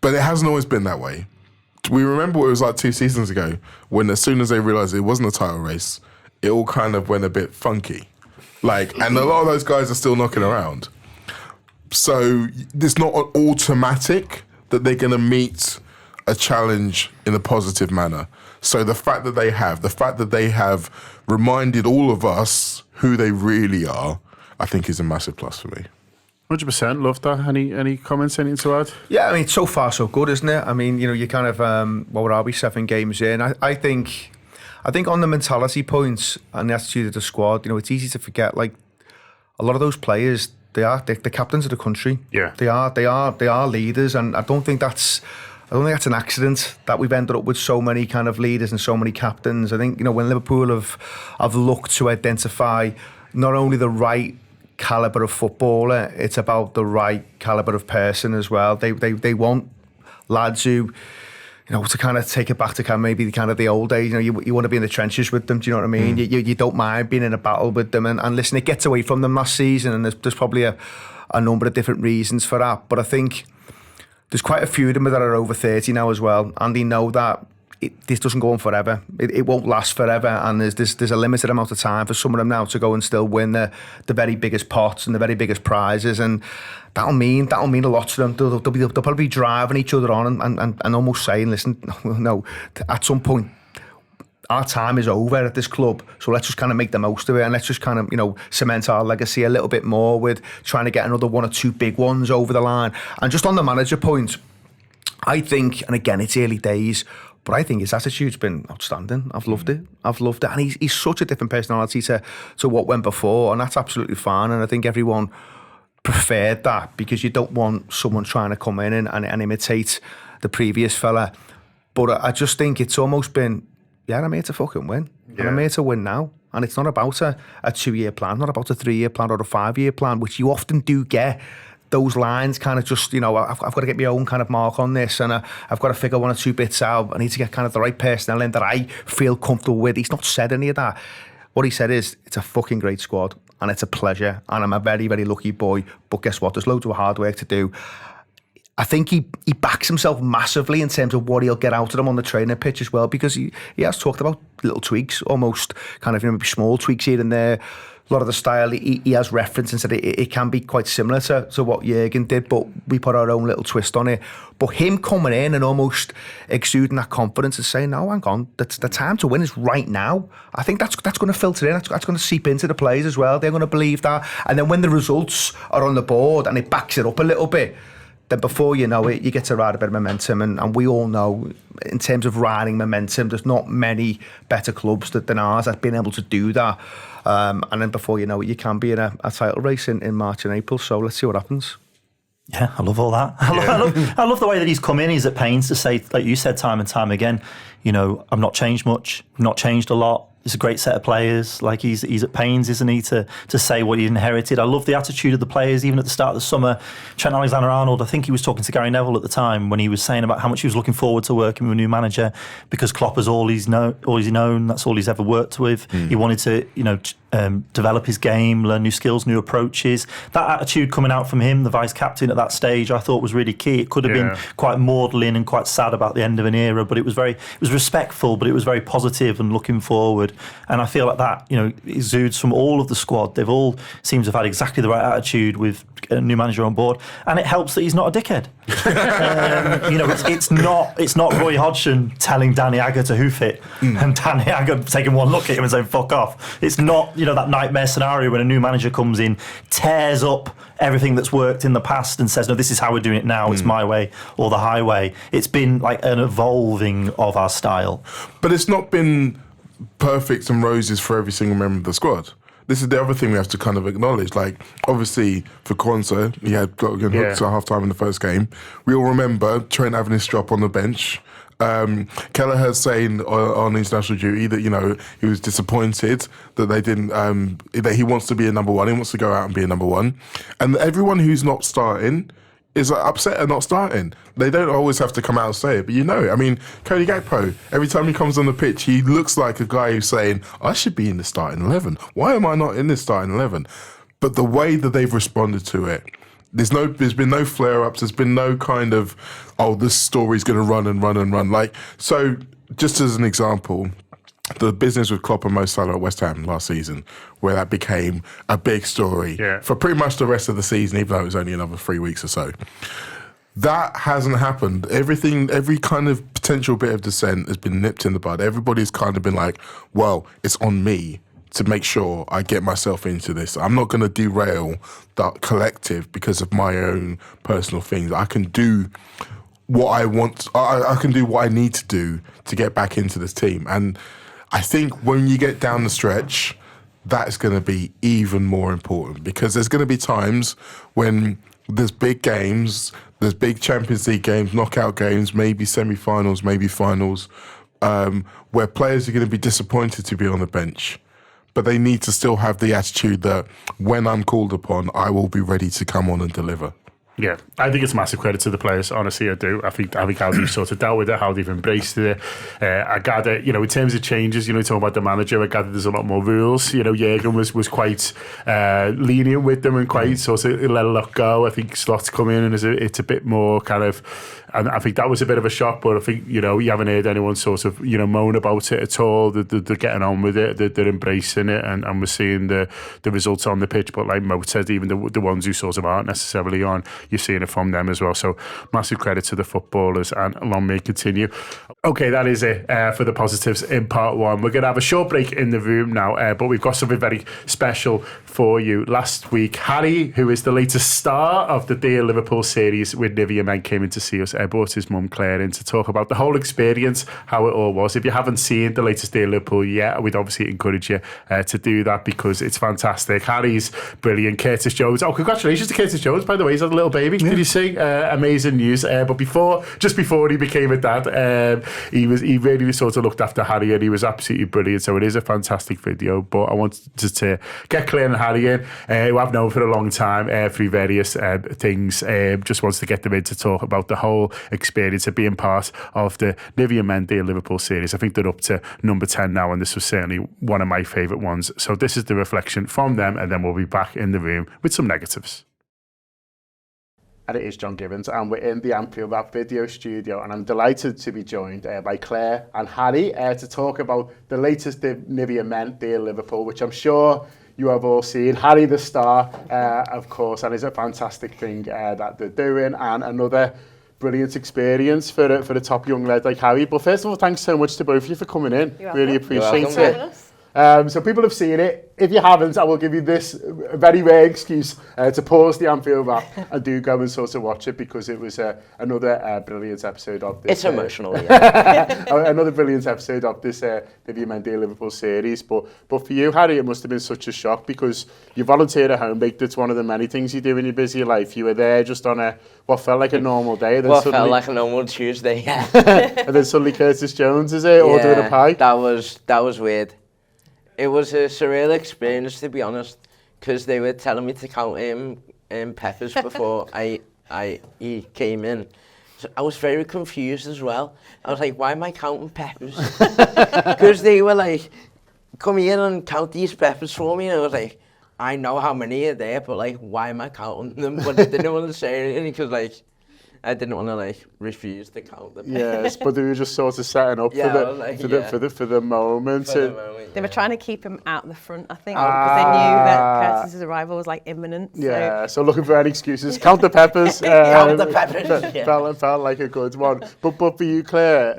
but it hasn't always been that way. We remember what it was like 2 seasons ago when as soon as they realised it wasn't a title race, it all kind of went a bit funky. And a lot of those guys are still knocking around. So it's not automatic that they're going to meet a challenge in a positive manner. So the fact that they have reminded all of us who they really are, I think is a massive plus for me. 100%, love that. Any comments, anything to add? Yeah, I mean, so far so good, isn't it? I mean, you kind of, what are we, 7 games in? I think on the mentality points and the attitude of the squad, it's easy to forget, a lot of those players, they're captains of the country. Yeah. They are leaders, and I don't think that's an accident that we've ended up with so many kind of leaders and so many captains. I think, when Liverpool have looked to identify not only the right calibre of footballer, it's about the right calibre of person as well. They want lads who, to kind of take it back to maybe the old days. You want to be in the trenches with them. Do you know what I mean? You don't mind being in a battle with them. And listen, it gets away from them last season, and there's probably a number of different reasons for that. But I think there's quite a few of them that are over 30 now as well, and they know that this doesn't go on forever. It won't last forever, and there's a limited amount of time for some of them now to go and still win the very biggest pots and the very biggest prizes, and that'll mean a lot to them. They'll probably be driving each other on and almost saying, listen, no, at some point our time is over at this club, so let's just kind of make the most of it, and let's just kind of, cement our legacy a little bit more with trying to get another one or two big ones over the line. And just on the manager point, I think, and again, it's early days, but I think his attitude's been outstanding. I've loved it. And he's such a different personality to what went before, and that's absolutely fine. And I think everyone preferred that, because you don't want someone trying to come in and imitate the previous fella. But I just think it's almost been, I'm here to fucking win. Yeah. And I'm here to win now. And it's not about a 2-year plan, not about a 3-year plan or a 5-year plan, which you often do get. Those lines kind of just, I've got to get my own kind of mark on this, and I've got to figure one or two bits out. I need to get kind of the right personnel in that I feel comfortable with. He's not said any of that. What he said is, it's a fucking great squad, and it's a pleasure, and I'm a very, very lucky boy. But guess what? There's loads of hard work to do. I think he backs himself massively in terms of what he'll get out of them on the training pitch as well, because he has talked about little tweaks, almost kind of maybe small tweaks here and there. A lot of the style he has referenced and said it can be quite similar to what Jurgen did, but we put our own little twist on it. But him coming in and almost exuding that confidence and saying, no, hang on, the time to win is right now. I think that's going to filter in, that's going to seep into the players as well. They're going to believe that. And then when the results are on the board and it backs it up a little bit, then before you know it, you get to ride a bit of momentum. And we all know, in terms of riding momentum, there's not many better clubs than ours that's been able to do that. And then before you know it, you can be in a title race in March and April. So let's see what happens. Yeah, I love all that. I love the way that he's come in. He's at pains to say, like you said, time and time again, I've not changed much, I've not changed a lot. It's a great set of players. Like he's at pains, isn't he, to say what he inherited. I love the attitude of the players, even at the start of the summer. Trent Alexander-Arnold, I think he was talking to Gary Neville at the time when he was saying about how much he was looking forward to working with a new manager, because Klopp is all he's known. That's all he's ever worked with. He wanted to, develop his game, learn new skills, new approaches. That attitude coming out from him, the vice captain at that stage, I thought was really key. It could have been quite maudlin and quite sad about the end of an era, but it was respectful, but it was very positive and looking forward. And I feel like that, exudes from all of the squad. They've all seemed to have had exactly the right attitude with a new manager on board, and it helps that he's not a dickhead. It's not Roy Hodgson telling Danny Agger to hoof it, and Danny Agger taking one look at him and saying fuck off. It's not that nightmare scenario when a new manager comes in, tears up everything that's worked in the past and says, no, this is how we're doing it now. It's my way or the highway. It's been like an evolving of our style, but it's not been perfect and roses for every single member of the squad. This is the other thing we have to kind of acknowledge. Like, obviously, for Kwanzaa, he had got hooked at half-time in the first game. We all remember Trent having his drop on the bench. Kelleher saying on international duty that, he was disappointed that they didn't, that he wants to be a number one. He wants to go out and be a number one. And everyone who's not starting is upset at not starting. They don't always have to come out and say it, but Cody Gakpo, every time he comes on the pitch, he looks like a guy who's saying, I should be in the starting 11. Why am I not in this starting 11? But the way that they've responded to it, there's been no flare-ups, there's been no kind of, this story's going to run and run and run. Like, so just as an example, the business with Klopp and Mo Salah at West Ham last season, where that became a big story for pretty much the rest of the season, even though it was only another 3 weeks or so. That hasn't happened. Every kind of potential bit of dissent has been nipped in the bud. Everybody's kind of been like, well, it's on me to make sure I get myself into this. I'm not going to derail that collective because of my own personal things. I can do what I want. I can do what I need to do to get back into this team. And I think when you get down the stretch, that's going to be even more important, because there's going to be times when there's big games, there's big Champions League games, knockout games, maybe semi-finals, maybe finals, where players are going to be disappointed to be on the bench. But they need to still have the attitude that when I'm called upon, I will be ready to come on and deliver. Yeah, I think it's massive credit to the players. Honestly, I do. I think how they've sort of dealt with it, how they've embraced it. I gather, in terms of changes, talking about the manager, I gather there's a lot more rules. Jurgen was quite lenient with them and quite sort of let a lot go. I think Slot's come in and it's a bit more kind of and I think that was a bit of a shock, but I think, you haven't heard anyone sort of, moan about it at all. They're getting on with it, they're embracing it, and we're seeing the results on the pitch. But like Mo said, even the ones who sort of aren't necessarily on, you're seeing it from them as well. So massive credit to the footballers, and long may it continue. Okay, that is it for the positives in part one. We're going to have a short break in the room now, but we've got something very special for you. Last week, Harry, who is the latest star of the Dear Liverpool series with Nivea Men, came in to see us. Brought his mum Claire in to talk about the whole experience, how it all was. If you haven't seen the latest Dear Liverpool yet, we'd obviously encourage you to do that, because it's fantastic. Harry's brilliant. Curtis Jones. Oh, congratulations to Curtis Jones, by the way. He's had a little baby. Did you see? Amazing news. But just before he became a dad, he really sort of looked after Harry, and he was absolutely brilliant. So it is a fantastic video. But I wanted to get Claire and Harry in, who I've known for a long time through various things. Just wants to get them in to talk about the whole experience of being part of the Nivea Men Dear Liverpool series. I think they're up to number 10 now, and this was certainly one of my favourite ones. So this is the reflection from them, and then we'll be back in the room with some negatives. And it is John Gibbons, and we're in the Anfield Wrap video studio, and I'm delighted to be joined by Claire and Harry to talk about the latest Nivea Men Dear Liverpool, which I'm sure you have all seen. Harry the star, of course, and it's a fantastic thing that they're doing, and another brilliant experience for a top young lad like Harry. But first of all, thanks so much to both of you for coming in. Really appreciate it. So people have seen it. If you haven't, I will give you this very rare excuse to pause the Anfield Wrap and do go and sort of watch it, because it was another brilliant episode of this. It's emotional, yeah. Another brilliant episode of this Nivea Men Dear Liverpool series. But for you, Harry, it must have been such a shock, because you volunteer at home. It's one of the many things you do in your busy life. You were there just on what felt like a normal day. Then What felt like a normal Tuesday, yeah. And then suddenly Curtis Jones is there ordering a pie. That was weird. It was a surreal experience, to be honest, because they were telling me to count peppers before he came in. So I was very confused as well. I was like, why am I counting peppers? Because they were like, come here and count these peppers for me. And I was like, I know how many are there, but like, why am I counting them? But I didn't want to say anything, because like, I didn't want to refuse to count them. Yes, but they were just sort of setting up for the moment. They were trying to keep him out the front, I think, because they knew that Curtis's arrival was imminent. Yeah, so looking for any excuses. Count the peppers. Count the peppers. Felt like a good one. But for you, Claire,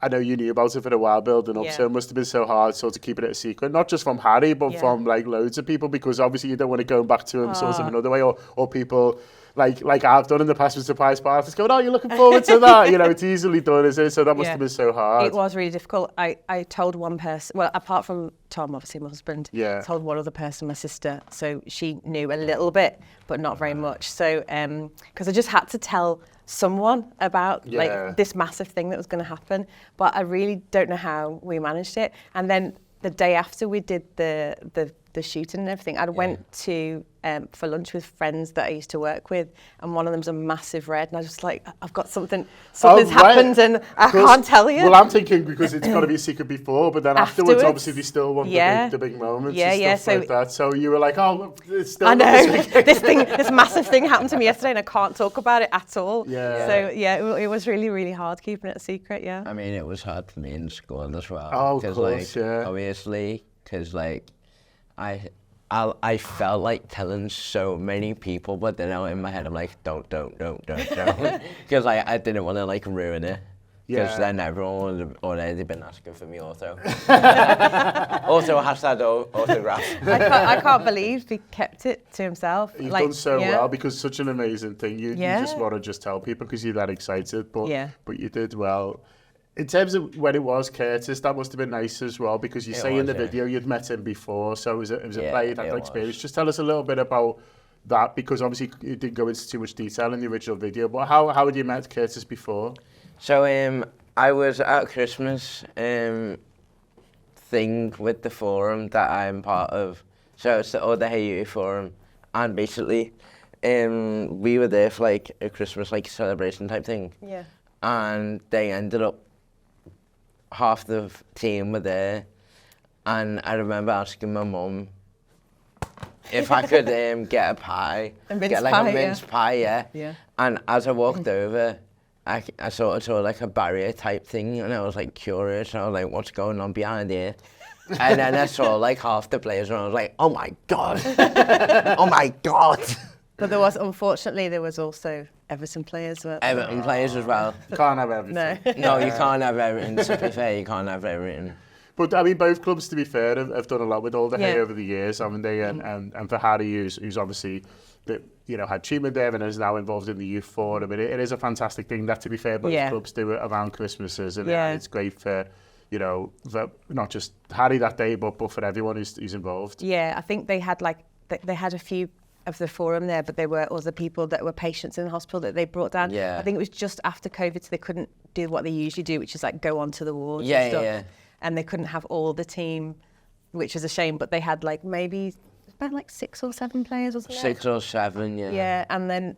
I know you knew about it for a while building up, so it must have been so hard sort of keeping it a secret, not just from Harry, but from loads of people, because obviously you don't want to go back to him sort of another way, or people like I've done in the past with surprise parties, going, oh, you're looking forward to that. It's easily done, isn't it? So that must have been so hard. It was really difficult. I told one person, well, apart from Tom, obviously my husband, told one other person, my sister, so she knew a little bit, but not very much. So, because I just had to tell someone about this massive thing that was going to happen, but I really don't know how we managed it. And then the day after we did the shooting and everything, I went to for lunch with friends that I used to work with, and one of them's a massive red, and I was just like, I've got something's happened, and I can't tell you. Well, I'm thinking because it's got to be a secret before, but then afterwards obviously they still want the big moments and stuff like that. So you were like, oh, it's still. I know this massive thing happened to me yesterday, and I can't talk about it at all. Yeah. So it was really, really hard keeping it a secret. Yeah. I mean, it was hard for me in school as well. Oh, of course, obviously, because I felt like telling so many people, but then in my head I'm like, don't, because I didn't want to ruin it. Because then everyone would have already been asking for me auto. Also hashtag autograph. I can't believe he kept it to himself. You've done so well, because it's such an amazing thing. You just want to tell people because you're that excited, but you did well. In terms of when it was Curtis, that must have been nice as well, because you say in the video you'd met him before, so it was a play that experience. Just tell us a little bit about that, because obviously you didn't go into too much detail in the original video, but how had you met Curtis before? So I was at a Christmas thing with the forum that I'm part of, so it's the other Hey forum, and basically we were there for a Christmas celebration type thing, and they ended up, half the team were there, and I remember asking my mum if I could get a pie, a mince pie, And as I walked over, I sort of saw like a barrier type thing, and I was like curious, and I was like, what's going on behind here? And then I saw like half the players, and I was like, oh my God. Oh my God. But unfortunately, there was also Everton players. Everton players as well. Can't have everything. No. No, you can't have everything, to be fair, you can't have everything. But I mean, both clubs, to be fair, have done a lot with Alder Hay Yeah. over the years, haven't they? And for Harry, who's obviously, had treatment there and is now involved in the youth forum. It is a fantastic thing that, to be fair, both clubs do it around Christmases, and it's great for, for not just Harry that day, but for everyone who's involved. Yeah, I think they had a few of the forum there, but there were other people that were patients in the hospital that they brought down. Yeah. I think it was just after COVID, so they couldn't do what they usually do, which is like go onto the wards and stuff. Yeah. And they couldn't have all the team, which is a shame, but they had like maybe about like 6 or 7 players or something. 6 or 7, yeah. Yeah, and then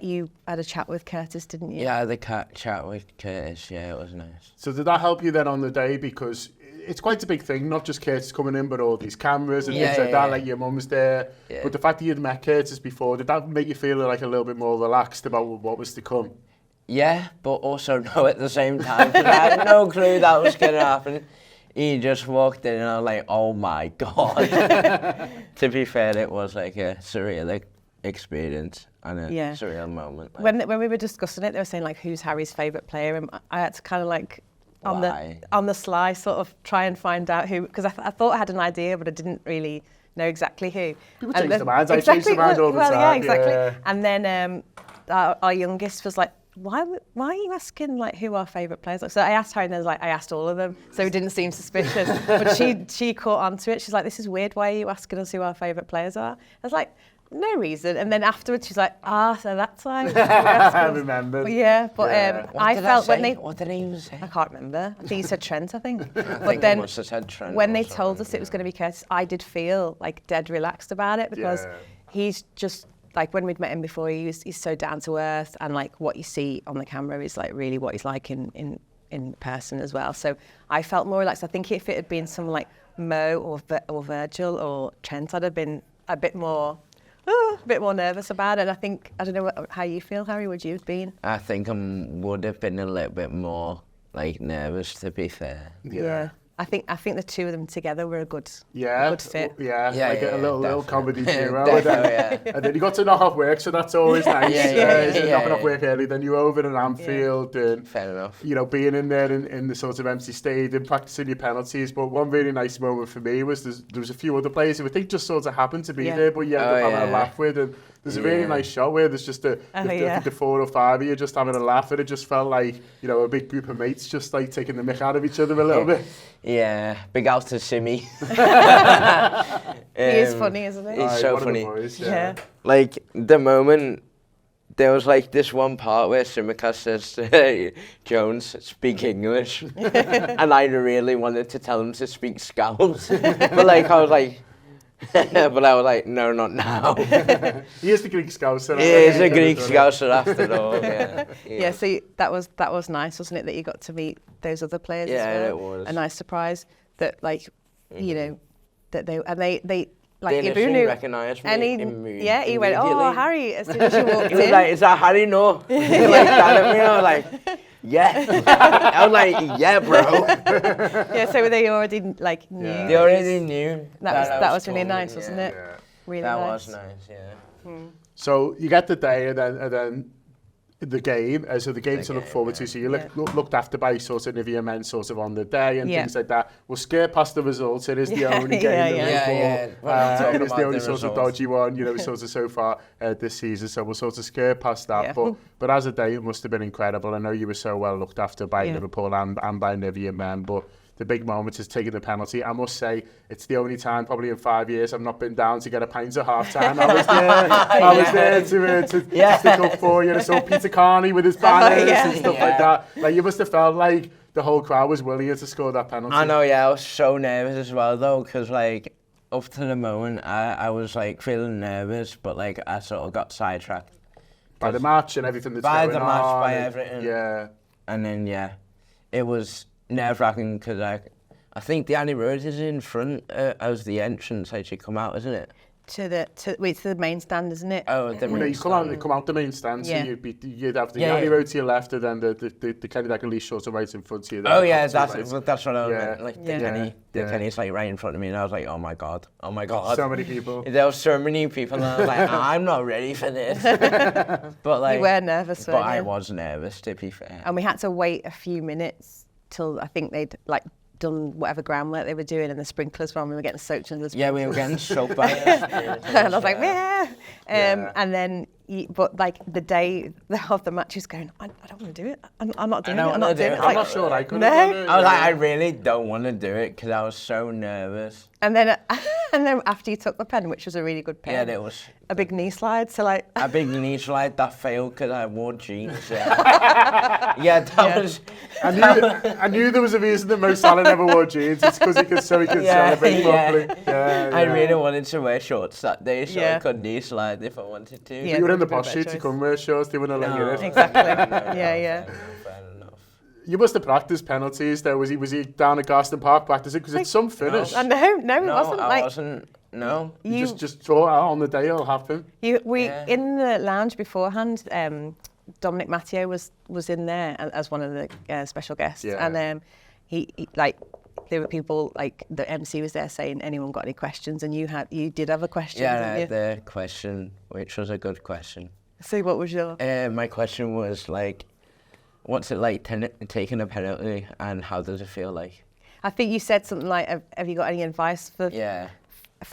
you had a chat with Curtis, didn't you? Yeah, the chat with Curtis, yeah, it was nice. So did that help you then on the day? Because it's quite a big thing, not just Curtis coming in, but all these cameras and things like that, like your mum's there. Yeah. But the fact that you'd met Curtis before, did that make you feel like a little bit more relaxed about what was to come? Yeah, but also no at the same time, because I had no clue that was going to happen. He just walked in and I was like, oh my God. To be fair, it was like a surreal experience and a surreal moment. Like. When we were discussing it, they were saying like, who's Harry's favourite player? And I had to kind of like, on the sly, sort of try and find out who, because I thought I had an idea, but I didn't really know exactly who. People change their minds. I change their mind all the time. Yeah, exactly. Yeah. And then our youngest was like, why are you asking like who our favourite players are? So I asked her, and I asked all of them, so it didn't seem suspicious. But she caught on to it. She's like, this is weird. Why are you asking us who our favourite players are? I was like, no reason. And then afterwards, she's like, so that's why. I remember. I felt when they... What did he even say? I can't remember. I think he said Trent, I think. But then must have said Trent when they told us it was going to be Curtis, I did feel like dead relaxed about it, because he's just... Like when we'd met him before, he's so down to earth, and like what you see on the camera is like really what he's like in person as well. So I felt more relaxed. I think if it had been someone like Mo or Virgil or Trent, I'd have been a bit more nervous about it. I don't know how you feel, Harry. Would you have been? I think I would have been a little bit more like nervous, to be fair. Yeah. I think the two of them together were a good fit. A little comedy duo. And then you got to knock off work, so that's always nice. Knocking off work early, then you're over in Anfield, and fair enough. Being in there in the sort of empty stadium, practicing your penalties. But one really nice moment for me was there was a few other players who I think just sort of happened to be there, but you ended up having a laugh with. And there's a really nice shot where there's just the 4 or 5 of you just having a laugh, and it just felt like a big group of mates just like taking the mick out of each other a little bit. Yeah, big out to Simi. He is funny, isn't he? He's so funny. Boys, Like the moment there was like this one part where Simicast says to Jones, speak English, and I really wanted to tell him to speak Scouse, but like I was like. But I was like, no, not now. He is the Greek Scouser. He is a Greek Scouser after all, yeah. So that was nice, wasn't it, that you got to meet those other players as well? Yeah, it was. A nice surprise that, like, that they like they Ibunu recognised me. Yeah, he went, oh, Harry, as soon as you walked in. He was like, is that Harry? No. He like that at me, I was like, yeah. I was like, yeah, bro. Yeah, so they already like knew. Yeah. They already knew. That was really nice, wasn't it? Yeah. Really that nice. Was nice, yeah. So you get the day, and then the game. So the game to look forward to. So you looked after by sort of Nivea men sort of on the day and things like that. We'll skip past the results. It is the only game that it is the only sort of dodgy one, sort of so far this season. So we'll sort of skip past that. But as a day, it must have been incredible. I know you were so well looked after by Liverpool and by Nivea men, but the big moment is taking the penalty. I must say, it's the only time probably in 5 years I've not been down to get a pint at half time. I was there to stick up for you. I saw Peter Carney with his banners and stuff like that. Like, you must have felt like the whole crowd was willing to score that penalty. I know, I was so nervous as well though, because like up to the moment I was like feeling nervous, but like I sort of got sidetracked. By the match and everything that's going on. By the match, by everything. Yeah. And then, it was nerve-wracking because I think the Annie Road is in front as the entrance as you come out, isn't it? to the main stand, isn't it? Oh, the You come out the main stand, Yeah. so you'd have the Yeah, Yanni yeah. road to your left, and then the Kenny like a leash shorts are right in front of you. Oh yeah, That's right. that's what I Yeah. meant. Like the Yeah. Kenny, Yeah. Kenny's like right in front of me, and I was like, oh my god. So many people. There were so many people, and I was like, I'm not ready for this. But like, You were nervous, but weren't I you? was nervous, to be fair. And we had to wait a few minutes till I think they'd like done whatever groundwork they were doing, and the sprinklers were on. We were getting soaked under the sprinklers. Yeah, we were getting soaked by it. And I was like, yeah. Yeah. And then, but like the day of the match, he's going, I don't want to do it. I'm not doing it. I'm not doing it. I'm not sure I could No. have done it. I was like, I really don't want to do it because I was so nervous. And then after you took the pen, which was a really good pen, Yeah, there was a big knee slide. So like, a big knee slide that failed because I wore jeans. Yeah, that was. I knew there was a reason that Mo Salah never wore jeans. It's because he could celebrate properly. Yeah, I yeah. really wanted to wear shorts that day, so Yeah. I could knee slide if I wanted to. Yeah. You were in the Would be a posh better sheet, you choice. couldn't wear shorts, they wouldn't let you in. exactly. No, Yeah. fair enough. You must have practiced penalties though. Was he down at Garston Park practicing? Because it's some finish. No, it No, wasn't. I Like, wasn't. No. you, Just throw it out on the day, it'll happen. Yeah. in the lounge beforehand, Dominic Matteo was in there as one of the special guests, Yeah. and he like there were people like the MC was there saying, anyone got any questions, and you did have a question, Yeah, didn't you? the question, which was a good question. So what was your? My question was like, what's it like taking a penalty, and how does it feel like? I think you said something like, have you got any advice for Yeah.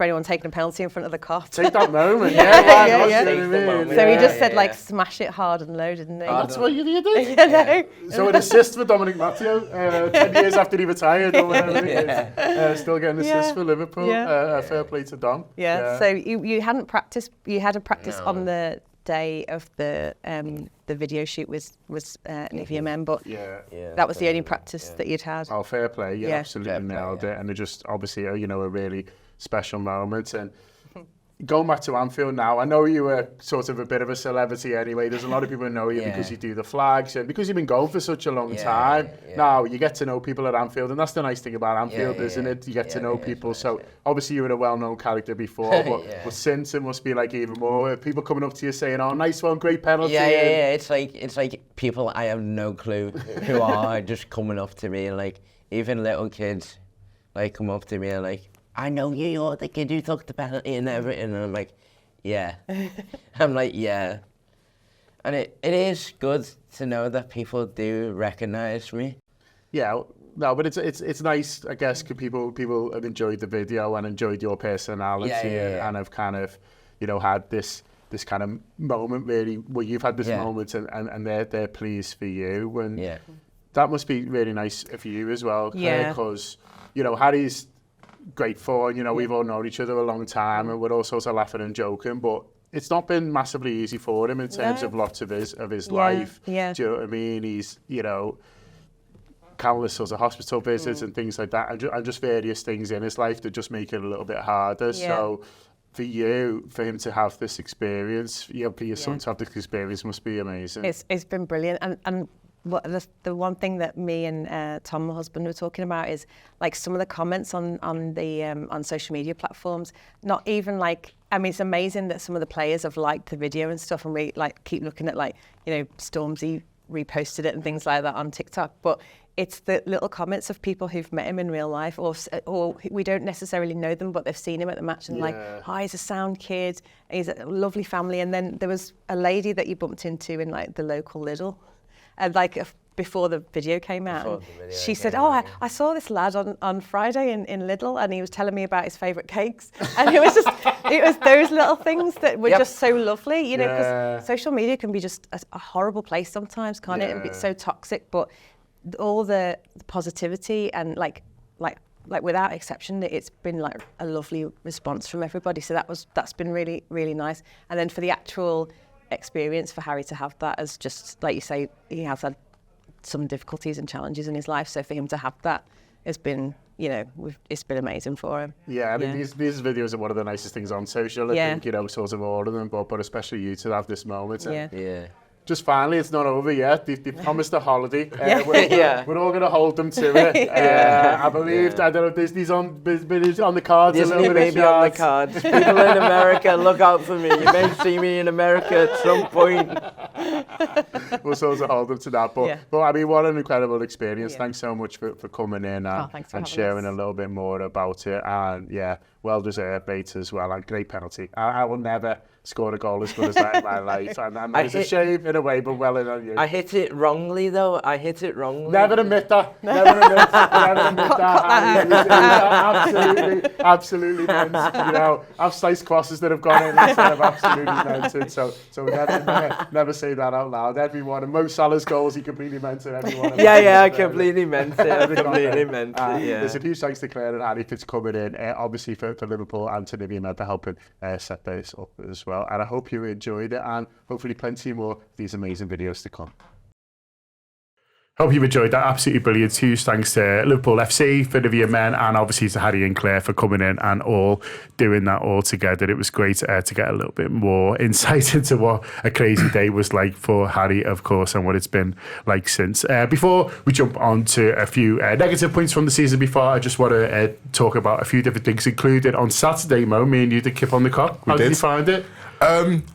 anyone taking a penalty in front of the cot? Take that moment, Yeah, yeah. why yeah, not? yeah. You know Take what the I mean? moment. So he Yeah, just said yeah, like yeah. smash it hard and low, didn't he? That's what you did. You know? So an assist for Dominic Matteo, 10 years after he retired or whatever it is. Still getting assists Yeah. for Liverpool. Yeah. Fair play to Dom. Yeah. So you hadn't practiced. You had a practice No. on the day of the video shoot was Nivea Men, but Yeah. that was the only practice that you'd had. Oh, fair play. You Yeah. absolutely Fair play, nailed yeah. it. And it just obviously, a really special moment. And going back to Anfield now, I know you were sort of a bit of a celebrity anyway. There's a lot of people who know you because you do the flags and because you've been going for such a long time. yeah. Now you get to know people at Anfield, and that's the nice thing about Anfield, yeah, isn't yeah. it? You get to Yeah, know yeah, people. it's So nice, obviously you were a well-known character before, but, Yeah. but since it must be like even more people coming up to you saying, "Oh, nice one, great penalty." Yeah, and- It's like people I have no clue who are just coming up to me, like even little kids, like come up to me and like, I know you're the kid who took the penalty and everything, and I'm like, yeah. I'm like, yeah. And it is good to know that people do recognise me. Yeah, no, but it's nice, I guess, because people have enjoyed the video and enjoyed your personality Yeah. and have kind of, had this kind of moment really where you've had this Yeah. moment and they're pleased for you, and Yeah. that must be really nice for you as well, Yeah. because Harry's grateful, and we've all known each other a long time and we're all sort of laughing and joking, but it's not been massively easy for him in terms No. of lots of his Yeah, life. yeah. Do you know what I mean? He's, countless sorts of hospital visits and things like that, and just various things in his life that just make it a little bit harder. Yeah. So for him to have this experience, for your son to have this experience must be amazing. It's been brilliant, and what the one thing that me and Tom, my husband, were talking about is like some of the comments on social media platforms. Not even like, I mean, it's amazing that some of the players have liked the video and stuff, and we like keep looking at Stormzy reposted it and things like that on TikTok, but it's the little comments of people who've met him in real life, or we don't necessarily know them, but they've seen him at the match and like, oh, he's a sound kid, he's a lovely family. And then there was a lady that you bumped into in like the local Lidl, and before the video came out, Before and the video she said, came "Oh, out, I saw this lad on Friday in Lidl, and he was telling me about his favourite cakes." And it was those little things that were Yep. just so lovely, because Yeah. social media can be just a horrible place sometimes, can't it? And it's so toxic, but all the positivity and like without exception, it's been like a lovely response from everybody. So that's been really, really nice. And then for the actual experience for Harry to have that, as just like you say, he has had some difficulties and challenges in his life. So for him to have that has been, it's been amazing for him. Yeah, I mean, these videos are one of the nicest things on social, I think, sort of all of them, but especially you to have this moment. And Yeah. Yeah. just finally, it's not over yet. They've promised a holiday. Yeah. We're all going to hold them to it. I believe, I don't know if Disney's on the cards. Disney may be on the cards. People in America, look out for me. You may see me in America at some point. We'll sort of hold them to that. But I mean, what an incredible experience. Thanks so much for coming in and sharing a little bit more about it. And yeah, well deserved, Bates, as well. And great penalty. I will never scored a goal as good as that in my life, and it's a shame in a way, but well in on you. I hit it wrongly though. Never admit that. Never admit that. Absolutely meant. You know, I've sliced crosses that have gone in instead of absolutely meant it. So never say that out loud. Everyone, and Mo Salah's goals, he completely meant it. Everyone. I completely meant it. Yeah. There's a huge thanks to Claire and Annie for coming in. Obviously for Liverpool and to Nivian for helping set this up as well. And I hope you enjoyed it, and hopefully plenty more of these amazing videos to come. Hope you enjoyed that. Absolutely brilliant. Huge thanks to Liverpool FC for the men, and obviously to Harry and Claire for coming in and all doing that all together. It was great to get a little bit more insight into what a crazy day was like for Harry, of course, and what it's been like since. Before we jump on to a few negative points from the season before, I just want to talk about a few different things, including on Saturday, Mo, me and you did Kip on the Cock. How did you find it?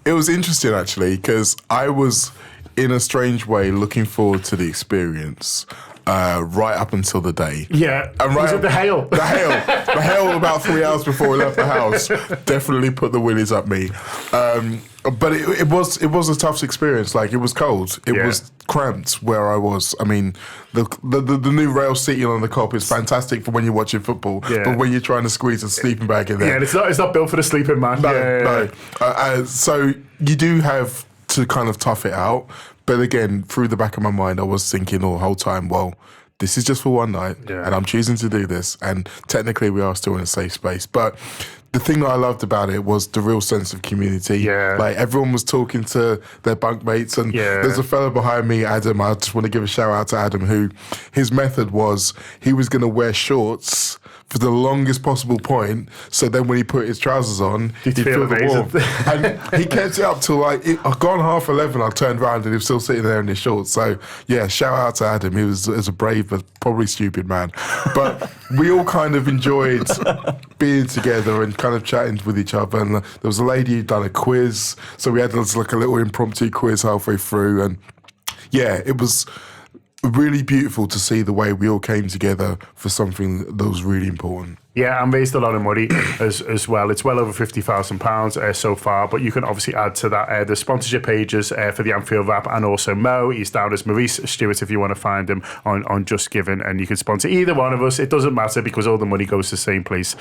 It was interesting, actually, because I was, in a strange way, looking forward to the experience right up until the day. Yeah, and right was it the hail? The hail about 3 hours before we left the house definitely put the willies up me. But it was a tough experience. Like, it was cold. It was cramped where I was. I mean, the new rail seating on the Kop is fantastic for when you're watching football. Yeah. But when you're trying to squeeze a sleeping bag in there, yeah, it's not built for the sleeping man. No. So you do have to kind of tough it out. But again, through the back of my mind, I was thinking all the whole time, well, this is just for one night, and I'm choosing to do this. And technically, we are still in a safe space. But the thing that I loved about it was the real sense of community. Yeah. Like, everyone was talking to their bunkmates, and there's a fella behind me, Adam. I just want to give a shout out to Adam, who his method was he was going to wear shorts for the longest possible point, so then when he put his trousers on, he'd feel the warmth. And he kept it up till I'd gone 11:30, I turned around and he was still sitting there in his shorts. So yeah, shout out to Adam. He was a brave but probably stupid man. But we all kind of enjoyed being together and kind of chatting with each other. And there was a lady who'd done a quiz, so we had like a little impromptu quiz halfway through. And yeah, it was really beautiful to see the way we all came together for something that was really important. Yeah, and raised a lot of money as well. It's well over £50,000 so far, but you can obviously add to that the sponsorship pages for the Anfield Wrap, and also Mo. He's down as Maurice Stewart if you want to find him on Just Giving, and you can sponsor either one of us. It doesn't matter because all the money goes to the same place,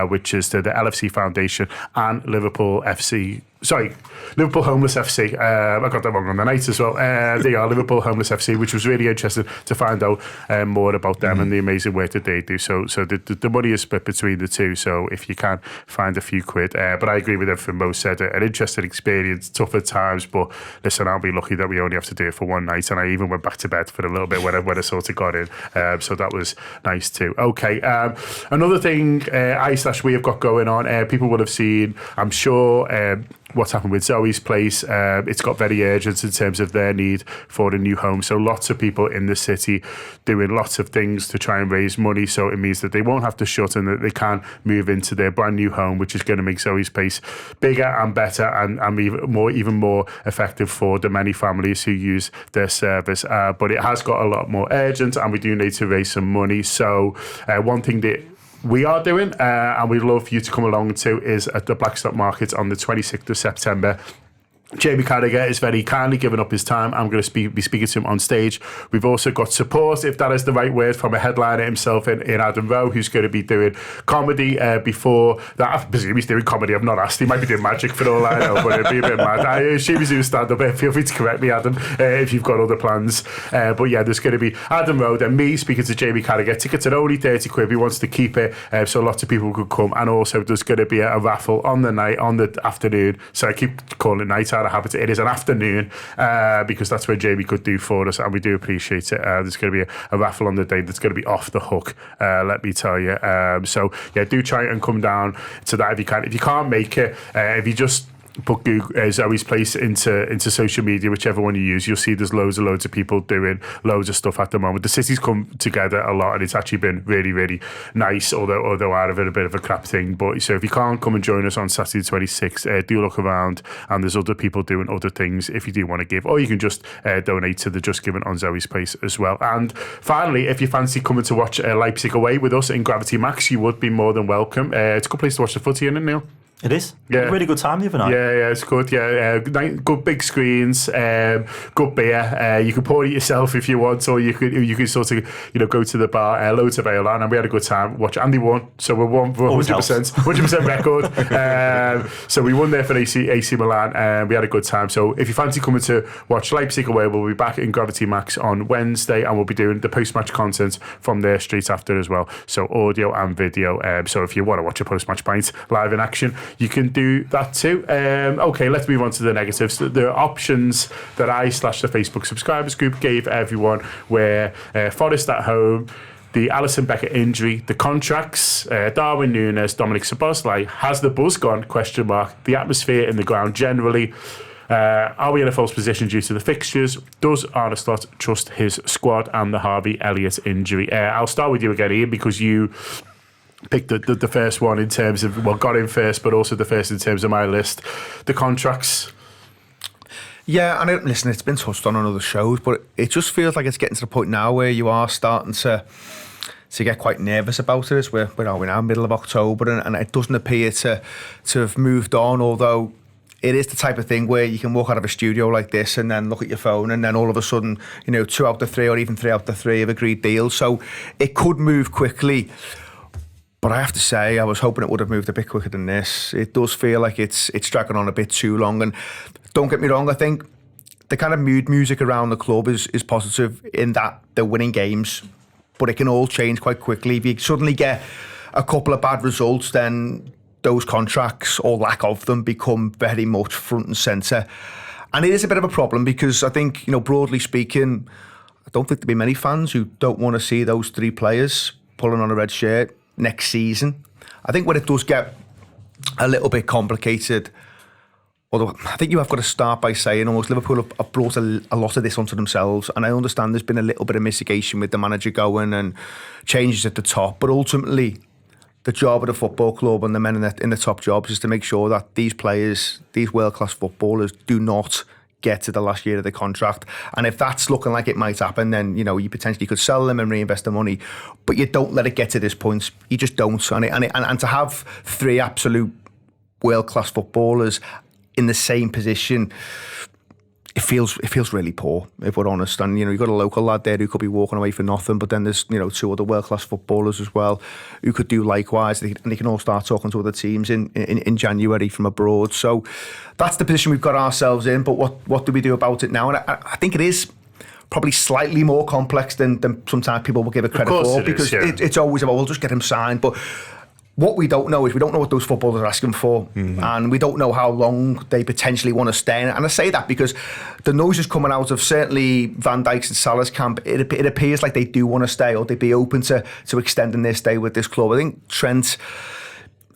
which is to the LFC Foundation and Liverpool FC. Sorry, Liverpool Homeless FC. I got that wrong on the night as well. They are Liverpool Homeless FC, which was really interesting to find out more about them and the amazing work that they do. So the money is split between the two. So if you can find a few quid, but I agree with everything Mo said. An interesting experience, tough at times, but listen, I'll be lucky that we only have to do it for one night, and I even went back to bed for a little bit when I sort of got in. So that was nice too. Okay, another thing we have got going on. People will have seen, I'm sure, what's happened with Zoe's place. It's got very urgent in terms of their need for a new home. So lots of people in the city doing lots of things to try and raise money. So it means that they won't have to shut and that they can move into their brand new home, which is going to make Zoe's place bigger and better and even more effective for the many families who use their service. But it has got a lot more urgent, and we do need to raise some money. So one thing that we are doing, and we'd love for you to come along to, is at the Blackstock Market on the 26th of September. Jamie Carragher is very kindly giving up his time. I'm going to be speaking to him on stage. We've also got support, if that is the right word, from a headliner himself in Adam Rowe, who's going to be doing comedy before that. I presume he's doing comedy. I've not asked. He might be doing magic for all I know, but it'd be a bit mad. I assume he's doing stand-up. Feel free to correct me, Adam, if you've got other plans. But yeah, there's going to be Adam Rowe and me speaking to Jamie Carragher. Tickets are only 30 quid. He wants to keep it so lots of people could come. And also there's going to be a raffle on the afternoon. So I keep calling it night out of habit. It is an afternoon because that's where Jamie could do for us, and we do appreciate it. There's going to be a raffle on the day that's going to be off the hook, let me tell you. So yeah, do try and come down to that if you can. If you can't make it, if you just put Google, Zoe's Place into social media, whichever one you use, you'll see there's loads of people doing loads of stuff at the moment. The city's come together a lot, and it's actually been really, really nice, although out of it a bit of a crap thing. But so if you can't come and join us on Saturday the 26th, do look around, and there's other people doing other things if you do want to give, or you can just donate to the Just Giving on Zoe's Place as well. And finally, if you fancy coming to watch Leipzig away with us in Gravity Max, you would be more than welcome. It's a good place to watch the footy, isn't it, Neil? It is. Yeah. Really good time the other night. Yeah, it's good. Yeah, good big screens, good beer. You can pour it yourself if you want, or you could sort of go to the bar. Loads of ale, and we had a good time. Watch, and they won, so we won for 100% record. So we won there for AC Milan, and we had a good time. So if you fancy coming to watch Leipzig away, we'll be back in Gravity Max on Wednesday, and we'll be doing the post-match content from there straight after as well. So audio and video. So if you want to watch a post-match pint live in action, you can do that too. Okay, let's move on to the negatives. The options that the Facebook subscribers group gave everyone were Forest at home, the Alisson Becker injury, the contracts, Darwin Núñez, Dominic Szoboszlai, has the buzz gone? ? The atmosphere in the ground generally. Are we in a false position due to the fixtures? Does Arne Slot trust his squad? And the Harvey Elliott injury. I'll start with you again, Ian, because you picked the first one in terms of, got in first, but also the first in terms of my list. The contracts. Yeah, and listen, it's been touched on other shows, but it just feels like it's getting to the point now where you are starting to get quite nervous about it. Where are we now? Middle of October, and it doesn't appear to have moved on, although it is the type of thing where you can walk out of a studio like this and then look at your phone, and then all of a sudden, 2 out of 3 or even 3 out of 3 have agreed deals. So it could move quickly. But I have to say, I was hoping it would have moved a bit quicker than this. It does feel like it's dragging on a bit too long. And don't get me wrong, I think the kind of mood music around the club is positive in that they're winning games, but it can all change quite quickly. If you suddenly get a couple of bad results, then those contracts, or lack of them, become very much front and centre. And it is a bit of a problem because I think, broadly speaking, I don't think there'll be many fans who don't want to see those 3 players pulling on a red shirt next season. I think when it does get a little bit complicated, although I think you have got to start by saying almost Liverpool have brought a lot of this onto themselves, and I understand there's been a little bit of mitigation with the manager going and changes at the top, but ultimately the job of the football club and the men in the top jobs is to make sure that these players, these world-class footballers, do not get to the last year of the contract. And if that's looking like it might happen, then you potentially could sell them and reinvest the money, but you don't let it get to this point. You just don't. And to have 3 absolute world-class footballers in the same position, it feels really poor, if we're honest. And you've got a local lad there who could be walking away for nothing, but then there's 2 other world-class footballers as well who could do likewise, and they can all start talking to other teams in January from abroad. So that's the position we've got ourselves in. But what do we do about it now? And I think it is probably slightly more complex than sometimes people will give it credit for, because it's always about, we'll just get him signed. But what we don't know is we don't know what those footballers are asking for, and we don't know how long they potentially want to stay. And I say that because the noise is coming out of certainly Van Dijk's and Salah's camp. It appears like they do want to stay, or they'd be open to extending their stay with this club. I think Trent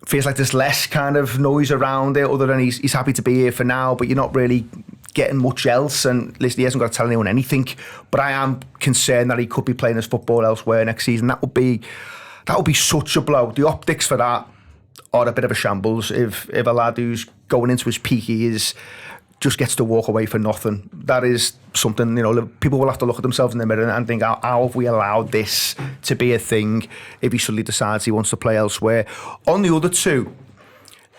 feels like there's less kind of noise around it, other than he's happy to be here for now, but you're not really getting much else. And listen, he hasn't got to tell anyone anything, but I am concerned that he could be playing his football elsewhere next season. That would be such a blow. The optics for that are a bit of a shambles. If a lad who's going into his peak years just gets to walk away for nothing, that is something, people will have to look at themselves in the mirror and think, how have we allowed this to be a thing if he suddenly decides he wants to play elsewhere? On the other 2,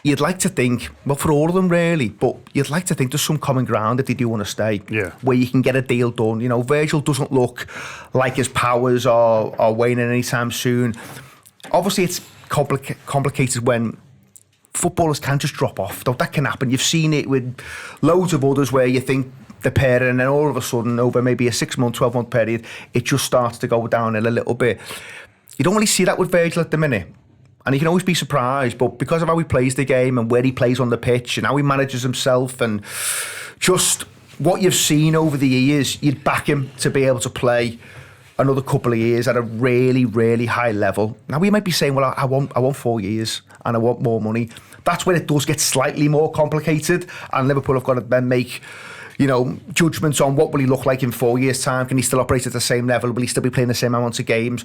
you'd like to think, well, for all of them really, but you'd like to think there's some common ground if they do want to stay, where you can get a deal done. Virgil doesn't look like his powers are waning anytime soon. Obviously, it's complicated when footballers can just drop off. That can happen. You've seen it with loads of others where you think the pairing, and then all of a sudden, over maybe a 6-month, 12-month period, it just starts to go downhill a little bit. You don't really see that with Virgil at the minute. And he can always be surprised, but because of how he plays the game and where he plays on the pitch and how he manages himself and just what you've seen over the years, you'd back him to be able to play another couple of years at a really, really high level. Now, we might be saying, well, I want 4 years and I want more money. That's when it does get slightly more complicated, and Liverpool have got to then make, judgments on what will he look like in 4 years' time. Can he still operate at the same level? Will he still be playing the same amount of games?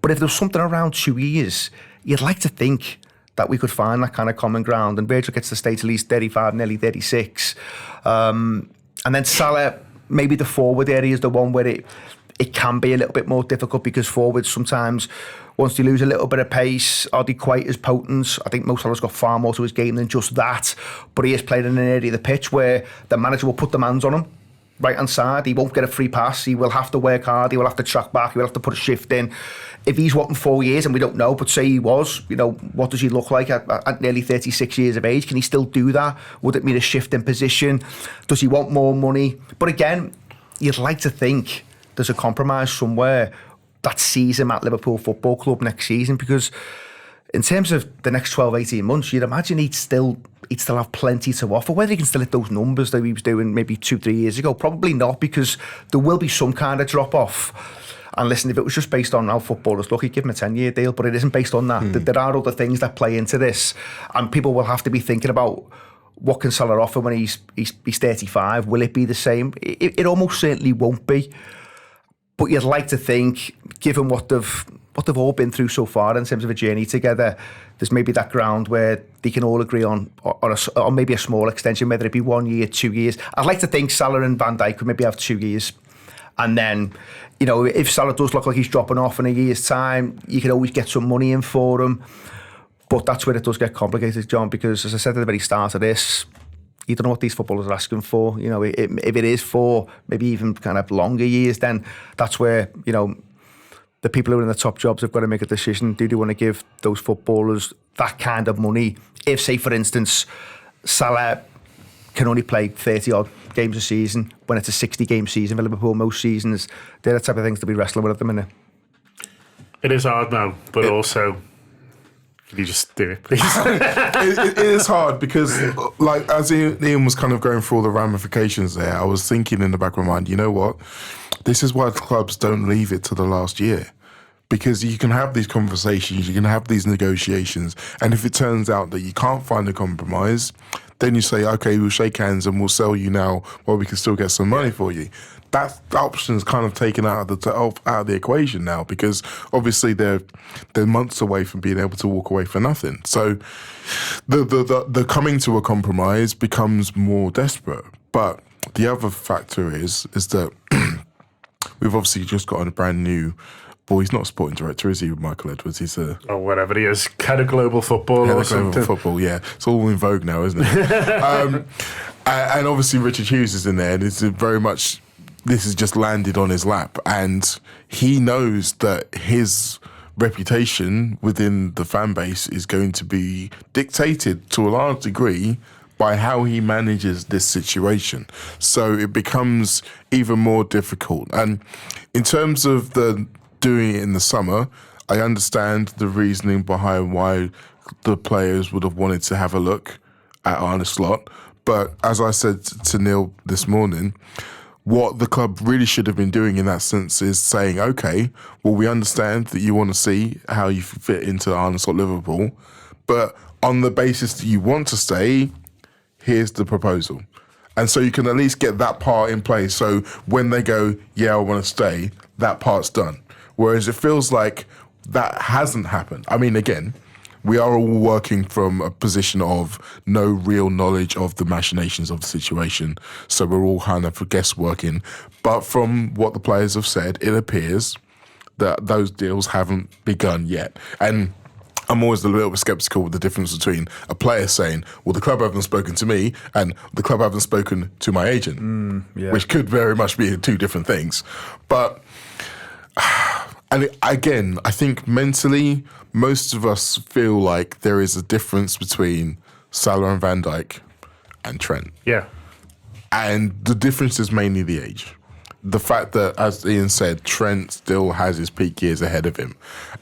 But if there's something around 2 years, you'd like to think that we could find that kind of common ground. And Virgil gets to stay till he's 35, nearly 36. And then Salah, maybe the forward area is the one where it can be a little bit more difficult, because forwards sometimes, once they lose a little bit of pace, are they quite as potent? I think Mo Salah's got far more to his game than just that, but he is playing in an area of the pitch where the manager will put the hands on him, right hand side. He won't get a free pass. He will have to work hard. He will have to track back. He will have to put a shift in. If he's wanting 4 years, and we don't know, but say he was, what does he look like at nearly 36 years of age? Can he still do that? Would it mean a shift in position? Does he want more money? But again, you'd like to think there's a compromise somewhere that sees him at Liverpool Football Club next season, because in terms of the next 12, 18 months, you'd imagine he'd still have plenty to offer. Whether he can still hit those numbers that he was doing maybe 2-3 years ago, probably not, because there will be some kind of drop-off. And listen, if it was just based on how footballers look, he'd give him a 10-year deal, but it isn't based on that. There are other things that play into this, and people will have to be thinking about what can Salah offer when he's 35. Will it be the same? It almost certainly won't be. But you'd like to think, given what they've all been through so far in terms of a journey together, there's maybe that ground where they can all agree on maybe a small extension, whether it be 1 year, 2 years. I'd like to think Salah and Van Dijk could maybe have 2 years. And then, if Salah does look like he's dropping off in a year's time, you can always get some money in for him. But that's where it does get complicated, John, because as I said at the very start of this, you don't know what these footballers are asking for. If it is for maybe even kind of longer years, then that's where, the people who are in the top jobs have got to make a decision. Do they want to give those footballers that kind of money? If, say, for instance, Salah can only play 30-odd games a season when it's a 60-game season for Liverpool most seasons, they're the type of things to be wrestling with at the minute. It is hard now, but also, can you just do it, please? It is hard because, like, as Ian was kind of going through all the ramifications there, I was thinking in the back of my mind, you know what? This is why clubs don't leave it to the last year. Because you can have these conversations, you can have these negotiations, and if it turns out that you can't find a compromise, then you say, okay, we'll shake hands and we'll sell you now while we can still get some money for you. That option is kind of taken out of the equation now, because obviously they're months away from being able to walk away for nothing. So the coming to a compromise becomes more desperate. But the other factor is that we've obviously just got a brand new. Well, he's not a sporting director, is he, Michael Edwards? He's a... Or whatever he is. Head of global football or something. Global football, yeah. It's all in vogue now, isn't it? And obviously Richard Hughes is in there, and it's very much... This has just landed on his lap. And he knows that his reputation within the fan base is going to be dictated to a large degree by how he manages this situation. So it becomes even more difficult. And in terms of doing it in the summer, I understand the reasoning behind why the players would have wanted to have a look at Arne Slot. But as I said to Neil this morning, what the club really should have been doing in that sense is saying, okay, well, we understand that you want to see how you fit into Arne Slot Liverpool, but on the basis that you want to stay, here's the proposal. And so you can at least get that part in place. So when they go, yeah, I want to stay, that part's done. Whereas it feels like that hasn't happened. I mean, again, we are all working from a position of no real knowledge of the machinations of the situation. So we're all kind of guessworking. But from what the players have said, it appears that those deals haven't begun yet. And I'm always a little bit sceptical with the difference between a player saying, well, the club haven't spoken to me and the club haven't spoken to my agent, which could very much be two different things. But... And again, I think mentally, most of us feel like there is a difference between Salah and Van Dijk and Trent. Yeah. And the difference is mainly the age. The fact that, as Ian said, Trent still has his peak years ahead of him.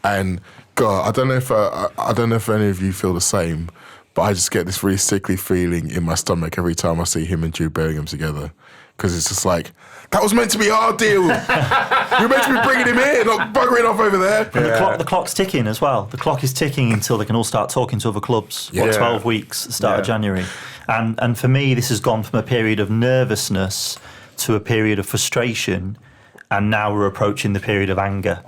And God, I don't know if any of you feel the same, but I just get this really sickly feeling in my stomach every time I see him and Jude Bellingham together. because it's just like, that was meant to be our deal. You're meant to be bringing him here, not buggering off over there. And the clock's ticking as well. The clock is ticking until they can all start talking to other clubs. Yeah. 12 weeks, start of January. And for me, this has gone from a period of nervousness to a period of frustration, and now we're approaching the period of anger.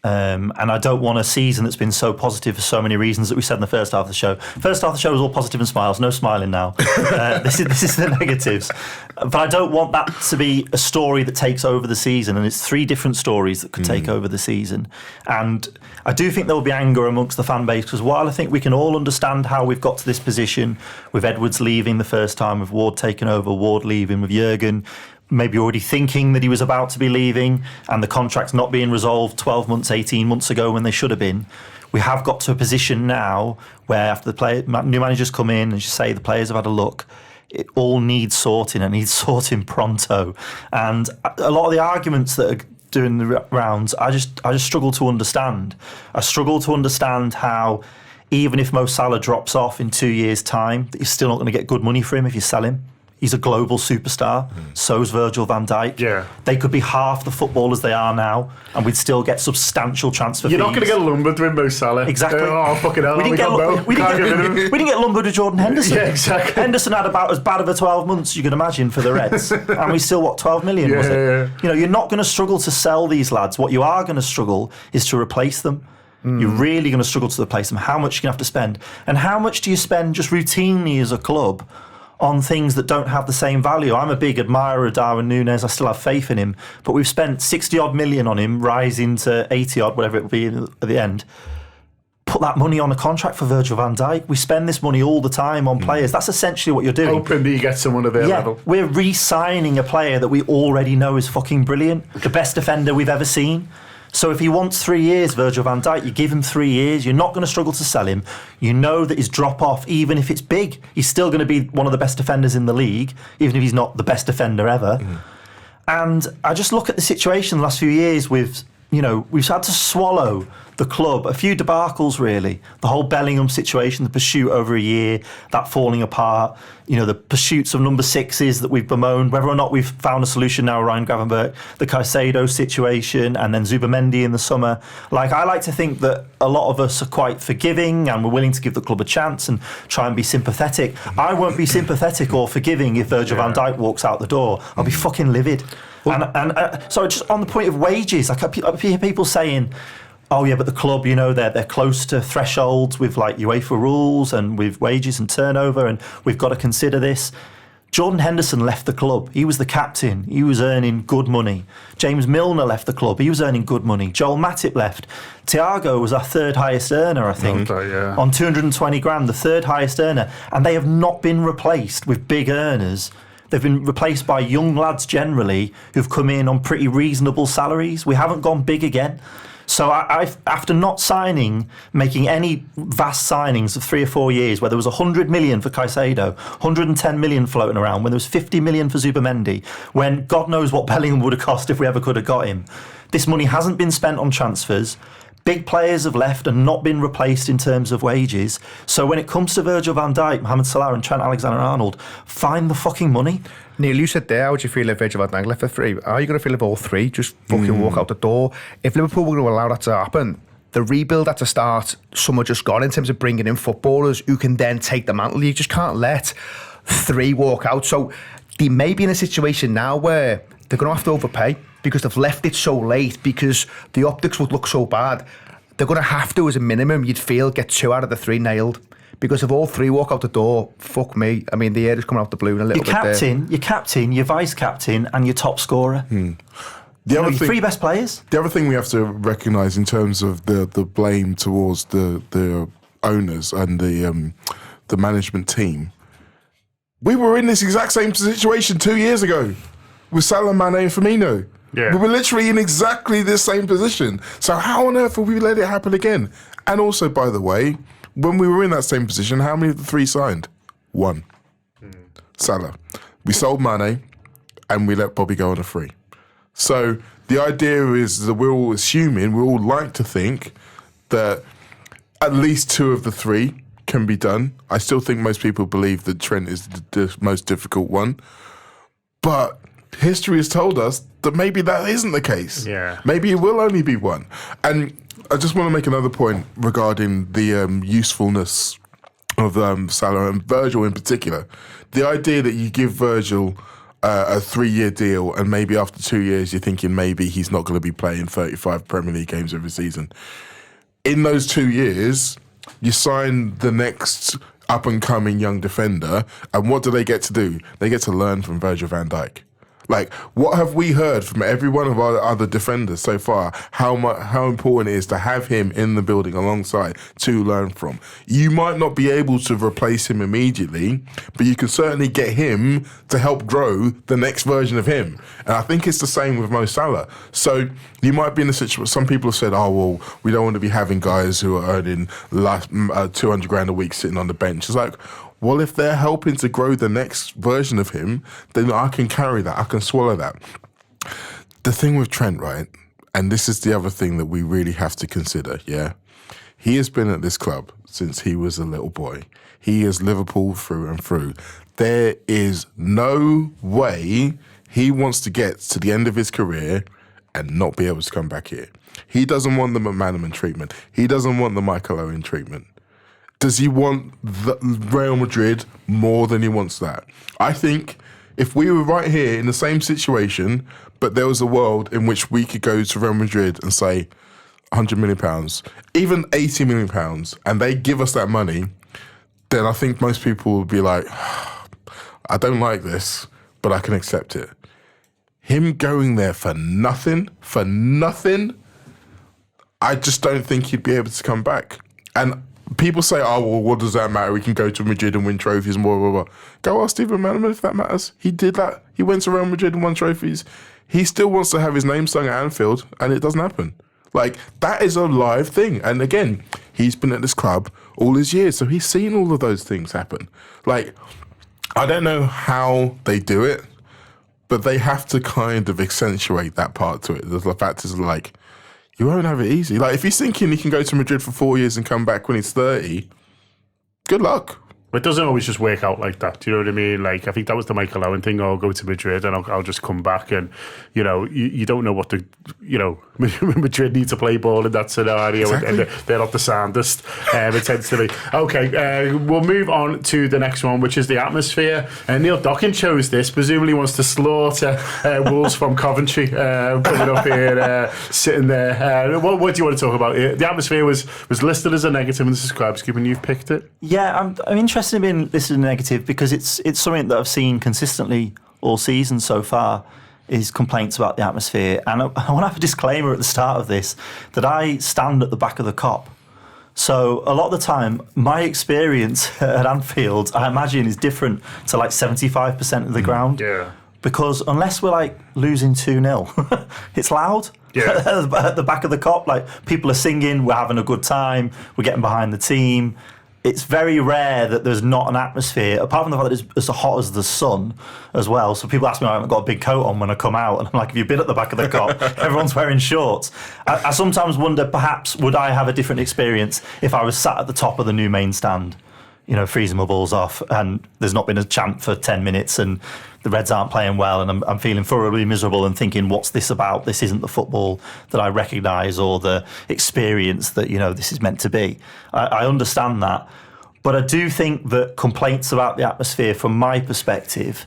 And I don't want a season that's been so positive for so many reasons that we said in the first half of the show. First half of the show was all positive and smiles, no smiling now. This is the negatives. But I don't want that to be a story that takes over the season, and it's 3 different stories that could take over the season. And I do think there will be anger amongst the fan base, because while I think we can all understand how we've got to this position, with Edwards leaving the first time, with Ward taking over, Ward leaving, with Jurgen maybe already thinking that he was about to be leaving, and the contracts not being resolved 12 months, 18 months ago when they should have been. We have got to a position now where after the new managers come in, as you say, the players have had a look, it all needs sorting, and needs sorting pronto. And a lot of the arguments that are doing the rounds, I just struggle to understand. I struggle to understand how, even if Mo Salah drops off in 2 years' time, that you're still not going to get good money for him if you sell him. He's a global superstar. So's Virgil van Dijk. Yeah. They could be half the footballers they are now, and we'd still get substantial transfer fees. You're not going to get lumbered with Mo Salah. Exactly. Oh, fucking hell. We didn't get lumbered with Jordan Henderson. Yeah, exactly. Henderson had about as bad of a 12 months you can imagine for the Reds. And we still, 12 million, was it? Yeah. You know, you're not going to struggle to sell these lads. What you are going to struggle is to replace them. You're really going to struggle to replace them. How much are you going to have to spend? And how much do you spend just routinely as a club on things that don't have the same value? I'm a big admirer of Darwin Núñez. I still have faith in him. But we've spent 60 odd million on him, rising to 80 odd, whatever it will be at the end. Put that money on a contract for Virgil van Dijk. We spend this money all the time on players. That's essentially what you're doing. Hoping that you get someone of their level. We're re-signing a player that we already know is fucking brilliant. The best defender we've ever seen. So if he wants 3 years, Virgil van Dijk, you give him 3 years. You're not going to struggle to sell him. You know that his drop-off, even if it's big, he's still going to be one of the best defenders in the league, even if he's not the best defender ever. And I just look at the situation the last few years with, you know, we've had to swallow the club, a few debacles really. The whole Bellingham situation, the pursuit over a year, that falling apart, you know, the pursuits of number 6s that we've bemoaned, whether or not we've found a solution now, Ryan Gravenberch, the Caicedo situation, and then Zubamendi in the summer. Like, I like to think that a lot of us are quite forgiving and we're willing to give the club a chance and try and be sympathetic. I won't be sympathetic or forgiving if Virgil van Dijk walks out the door. I'll be fucking livid. So just on the point of wages, I hear people saying, oh yeah, but the club, you know, they're close to thresholds with like UEFA rules and with wages and turnover, and we've got to consider this. Jordan Henderson left the club. He was the captain. He was earning good money. James Milner left the club. He was earning good money. Joel Matip left. Thiago was our 3rd highest earner, I think, on 220 grand, the 3rd highest earner. And they have not been replaced with big earners. They've been replaced by young lads generally who've come in on pretty reasonable salaries. We haven't gone big again. So after not making any vast signings of 3 or 4 years, where there was 100 million for Caicedo, 110 million floating around, when there was 50 million for Zubamendi, when God knows what Bellingham would have cost if we ever could have got him. This money hasn't been spent on transfers. Big players have left and not been replaced in terms of wages. So when it comes to Virgil van Dijk, Mohamed Salah and Trent Alexander-Arnold, find the fucking money. Neil, you said there, how would you feel if Virgil van Dijk left for 3? How are you going to feel if all 3 just fucking walk out the door? If Liverpool were going to allow that to happen, the rebuild had to start somewhere just gone in terms of bringing in footballers who can then take the mantle. You just can't let 3 walk out. So they may be in a situation now where they're going to have to overpay because they've left it so late, because the optics would look so bad. They're going to have to, as a minimum, you'd feel, get 2 out of the 3 nailed. Because if all 3 walk out the door, fuck me. I mean, the air is coming out the balloon a little bit there. Your captain, your vice-captain and your top scorer. The other 3 best players. The other thing we have to recognise in terms of the blame towards the owners and the management team, we were in this exact same situation 2 years ago with Salah, Mane and Firmino. Yeah. We were literally in exactly the same position. So how on earth will we let it happen again? And also, by the way, when we were in that same position, how many of the 3 signed? 1. Salah. We sold Mane and we let Bobby go on a free. So the idea is that we're all assuming, we all like to think that at least 2 of the 3 can be done. I still think most people believe that Trent is the most difficult one. But history has told us that maybe that isn't the case. Yeah. Maybe it will only be one. And I just want to make another point regarding the usefulness of Salah and Virgil in particular. The idea that you give Virgil a 3-year deal and maybe after 2 years you're thinking maybe he's not going to be playing 35 Premier League games every season. In those 2 years, you sign the next up-and-coming young defender, and what do they get to do? They get to learn from Virgil van Dijk. Like, what have we heard from every one of our other defenders so far? How important it is to have him in the building alongside to learn from. You might not be able to replace him immediately, but you can certainly get him to help grow the next version of him. And I think it's the same with Mo Salah. So you might be in a situation. Some people have said, "Oh well, we don't want to be having guys who are earning 200 grand a week sitting on the bench." It's like, well, if they're helping to grow the next version of him, then I can carry that. I can swallow that. The thing with Trent, right, and this is the other thing that we really have to consider, yeah? He has been at this club since he was a little boy. He is Liverpool through and through. There is no way he wants to get to the end of his career and not be able to come back here. He doesn't want the McManaman treatment. He doesn't want the Michael Owen treatment. Does he want Real Madrid more than he wants that? I think if we were right here in the same situation, but there was a world in which we could go to Real Madrid and say £100 million, even £80 million, and they give us that money, then I think most people would be like, I don't like this, but I can accept it. Him going there for nothing, I just don't think he'd be able to come back. And people say, oh, well, what does that matter? We can go to Madrid and win trophies and blah, blah, blah. Go ask Stephen McManaman if that matters. He did that. He went to Real Madrid and won trophies. He still wants to have his name sung at Anfield, and it doesn't happen. Like, that is a live thing. And again, he's been at this club all his years, so he's seen all of those things happen. Like, I don't know how they do it, but they have to kind of accentuate that part to it. The fact is, like, you won't have it easy. Like, if he's thinking he can go to Madrid for 4 years and come back when he's 30, good luck. It doesn't always just work out like that. Do you know what I mean? Like, I think that was the Michael Owen thing. I'll go to Madrid and I'll just come back. And, you know, you don't know what Madrid need to play ball in that scenario. Exactly. And they're not the soundest, it tends to be. Okay, we'll move on to the next one, which is the atmosphere. Neil Dockin chose this. Presumably wants to slaughter Wolves from Coventry coming up here, sitting there. What do you want to talk about? The atmosphere was listed as a negative in the subscribers, given you've picked it. Yeah, I'm interested in being listed as negative because it's something that I've seen consistently all season so far is complaints about the atmosphere. And I want to have a disclaimer at the start of this that I stand at the back of the Kop. So a lot of the time, my experience at Anfield, I imagine, is different to like 75% of the ground. Yeah. Because unless we're like losing 2-0, it's loud. Yeah. At the back of the Kop, like people are singing, we're having a good time, we're getting behind the team. It's very rare that there's not an atmosphere, apart from the fact that it's as hot as the sun as well. So people ask me, I haven't got a big coat on when I come out. And I'm like, have you been at the back of the Kop? Everyone's wearing shorts. I sometimes wonder, perhaps, would I have a different experience if I was sat at the top of the new main stand, you know, freezing my balls off, and there's not been a chant for 10 minutes and the Reds aren't playing well, and I'm feeling thoroughly miserable and thinking, what's this about? This isn't the football that I recognise or the experience that, you know, this is meant to be. I understand that. But I do think that complaints about the atmosphere, from my perspective,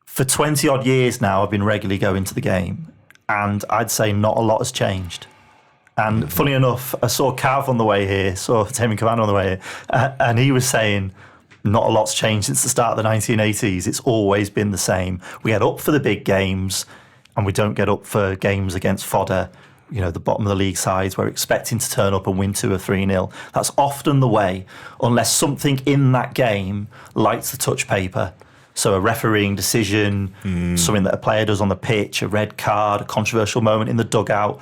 for 20 odd years now, I've been regularly going to the game, and I'd say not a lot has changed. And funny enough, I saw Cav on the way here, saw Tammy Commander on the way here, and he was saying, not a lot's changed since the start of the 1980s. It's always been the same. We get up for the big games and we don't get up for games against fodder, you know, the bottom of the league sides. We're expecting to turn up and win 2 or 3-0. That's often the way, unless something in that game lights the touch paper. So a refereeing decision, something that a player does on the pitch, a red card, a controversial moment in the dugout,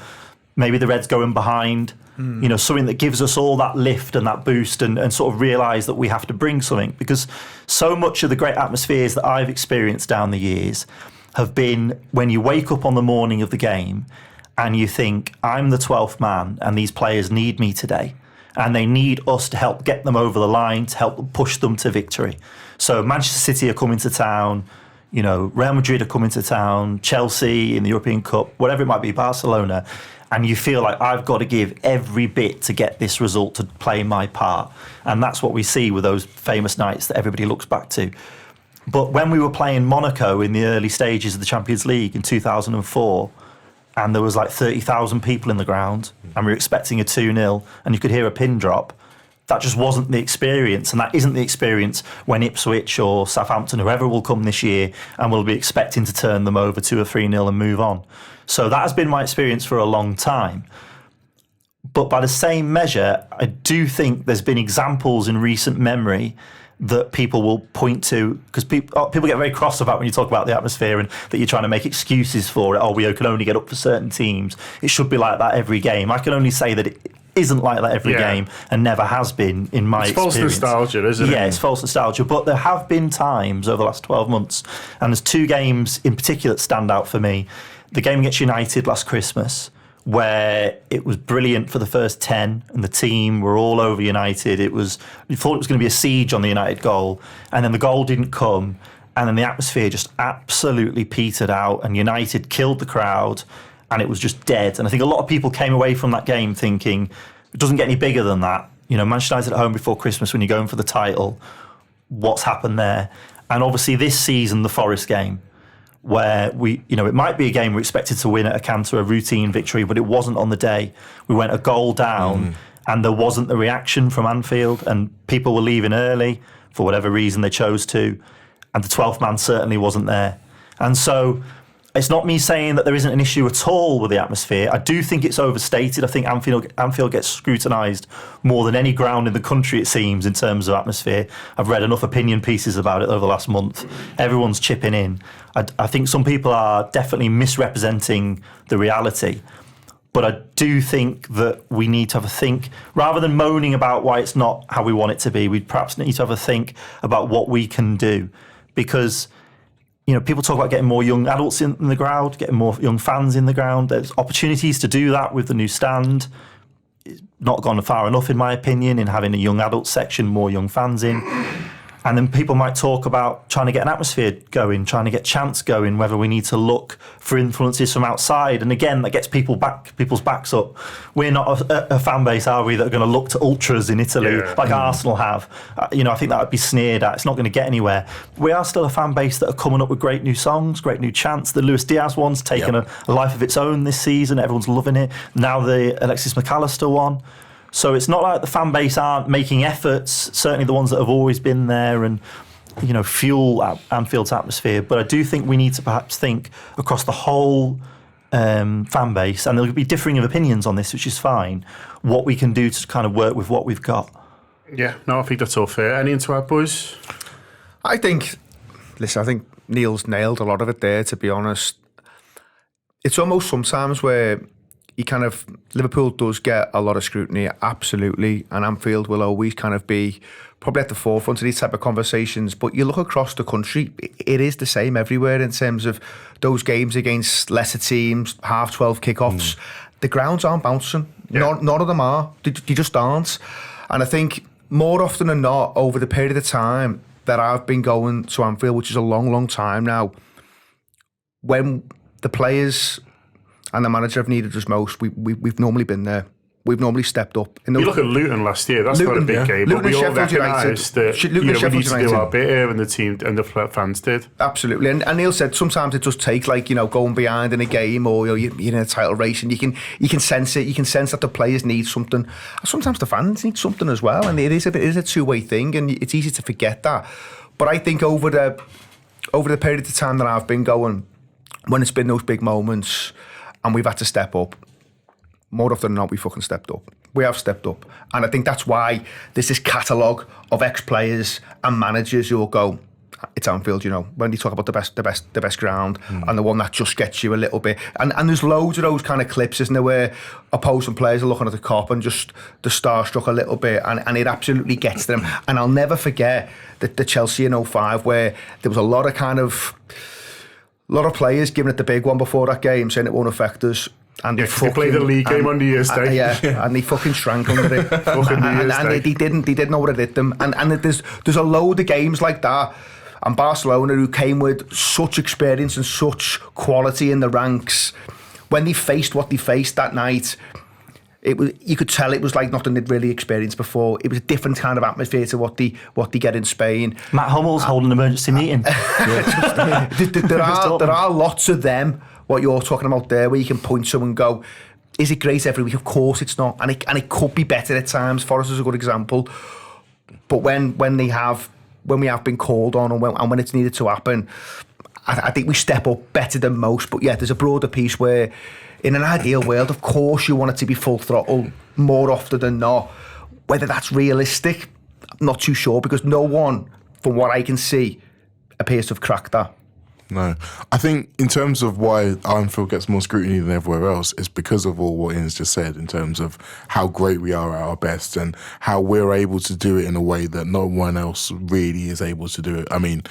maybe the Reds going behind. You know, something that gives us all that lift and that boost and sort of realise that we have to bring something. Because so much of the great atmospheres that I've experienced down the years have been when you wake up on the morning of the game and you think, I'm the 12th man and these players need me today. And they need us to help get them over the line, to help push them to victory. So Manchester City are coming to town. Real Madrid are coming to town, Chelsea in the European Cup, whatever it might be, Barcelona, and you feel like I've got to give every bit to get this result to play my part. And that's what we see with those famous nights that everybody looks back to. But when we were playing Monaco in the early stages of the Champions League in 2004, and there was like 30,000 people in the ground, and we were expecting a 2-0, and you could hear a pin drop, that just wasn't the experience, and that isn't the experience when Ipswich or Southampton, whoever will come this year, and we'll be expecting to turn them over 2 or 3-0 and move on. So that has been my experience for a long time. But by the same measure, I do think there's been examples in recent memory that people will point to, because people get very cross about when you talk about the atmosphere and that you're trying to make excuses for it. Oh, we can only get up for certain teams. It should be like that every game. I can only say that it isn't like that every game and never has been in my experience. It's false nostalgia, isn't it? Yeah, it's false nostalgia. But there have been times over the last 12 months, and there's 2 games in particular that stand out for me. The game against United last Christmas, where it was brilliant for the first 10 and the team were all over United. You thought it was going to be a siege on the United goal, and then the goal didn't come, and then the atmosphere just absolutely petered out, and United killed the crowd, and it was just dead. And I think a lot of people came away from that game thinking, it doesn't get any bigger than that. Manchester United at home before Christmas when you're going for the title, what's happened there? And obviously this season, the Forest game, where it might be a game we're expected to win at a canter, a routine victory, but it wasn't on the day. We went a goal down and there wasn't the reaction from Anfield, and people were leaving early for whatever reason they chose to, and the 12th man certainly wasn't there. And so it's not me saying that there isn't an issue at all with the atmosphere. I do think it's overstated. I think Anfield gets scrutinised more than any ground in the country, it seems, in terms of atmosphere. I've read enough opinion pieces about it over the last month. Everyone's chipping in. I think some people are definitely misrepresenting the reality. But I do think that we need to have a think, rather than moaning about why it's not how we want it to be, we perhaps need to have a think about what we can do. Because people talk about getting more young adults in the ground, getting more young fans in the ground. There's opportunities to do that with the new stand. It's not gone far enough, in my opinion, in having a young adult section, more young fans in. And then people might talk about trying to get an atmosphere going, trying to get chants going, whether we need to look for influences from outside. And again, that gets people's backs up. We're not a fan base, are we, that are going to look to ultras in Italy like Arsenal have. I think that would be sneered at. It's not going to get anywhere. We are still a fan base that are coming up with great new songs, great new chants. The Luis Diaz one's taken a life of its own this season. Everyone's loving it. Now the Alexis McAllister one. So it's not like the fan base aren't making efforts, certainly the ones that have always been there and, fuel Anfield's atmosphere. But I do think we need to perhaps think across the whole fan base, and there'll be differing of opinions on this, which is fine, what we can do to kind of work with what we've got. Yeah, no, I think that's all fair. Any into our boys? I think Neil's nailed a lot of it there, to be honest. It's almost sometimes where Liverpool does get a lot of scrutiny, absolutely, and Anfield will always kind of be probably at the forefront of these type of conversations. But you look across the country, it is the same everywhere in terms of those games against lesser teams, 12:30 kickoffs. The grounds aren't bouncing. None of them are. They just aren't. And I think more often than not, over the period of time that I've been going to Anfield, which is a long, long time now, when the players and the manager have needed us most, we've normally been there. We've normally stepped up. You look at Luton last year, that's not a big game, but we all recognise that we need to do our bit here, and the team and the fans did. Absolutely. And Neil said sometimes it does take, going behind in a game, or you're in a title race, and you can sense it. You can sense that the players need something. Sometimes the fans need something as well, and it is a two-way thing, and it's easy to forget that. But I think over the period of time that I've been going, when it's been those big moments, and we've had to step up, more often than not, we fucking stepped up. We have stepped up. And I think that's why there's this catalogue of ex-players and managers who will go, it's Anfield, when you talk about the best ground and the one that just gets you a little bit. And there's loads of those kind of clips, isn't there, where opposing players are looking at the cop and just the starstruck a little bit, and it absolutely gets them. And I'll never forget the Chelsea in 05, where there was a lot of players giving it the big one before that game, saying it won't affect us. And they played the league game on New Year's Day. And they fucking shrank under it. and they didn't know what it hit them. And there's a load of games like that. And Barcelona, who came with such experience and such quality in the ranks, when they faced what they faced that night, you could tell it was like nothing they'd really experienced before. It was a different kind of atmosphere to what they get in Spain. Matt Hummel's holding an emergency meeting. There are lots of them, what you're talking about there, where you can point to and go, is it great every week? Of course it's not. And it could be better at times. Forest is a good example. But when we have been called on and when it's needed to happen, I think we step up better than most. But yeah, there's a broader piece where in an ideal world, of course you want it to be full throttle more often than not. Whether that's realistic, I'm not too sure, because no one, from what I can see, appears to have cracked that. No. I think in terms of why Anfield gets more scrutiny than everywhere else, it's because of all what Ian's just said in terms of how great we are at our best and how we're able to do it in a way that no one else really is able to do it. I mean,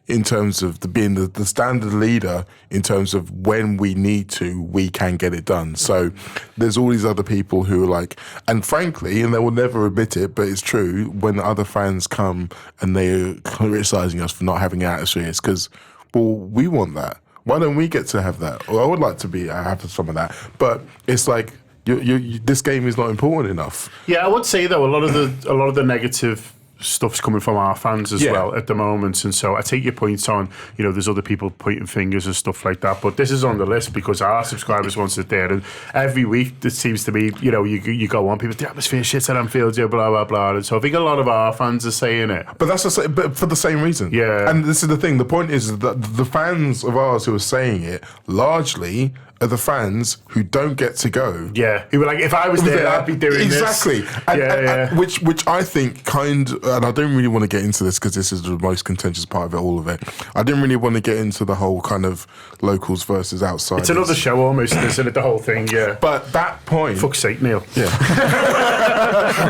in terms of being the standard leader, in terms of when we need to, we can get it done. So there's all these other people who are like, and frankly, and they will never admit it, but it's true, when other fans come and they're criticising us for not having an atmosphere, it's because, well, we want that. Why don't we get to have that? Well, I would like to have some of that. But it's like, this game is not important enough. Yeah, I would say though, a lot of the negative stuff's coming from our fans as well at the moment, and so I take your points on, there's other people pointing fingers and stuff like that, but this is on the list because our subscribers want it there, and every week it seems to be, you go on, people, the atmosphere shit at Anfield, blah blah blah, and so I think a lot of our fans are saying it, but but for the same reason. And this is the thing, the point is that the fans of ours who are saying it largely are the fans who don't get to go. Yeah, who were like, if I was there, I'd be doing this. Exactly. Which I think and I don't really want to get into this because this is the most contentious part of it, all of it. I didn't really want to get into the whole kind of locals versus outsiders. It's another show almost, isn't it, the whole thing, yeah. But that point... Fuck's sake, Neil. Yeah.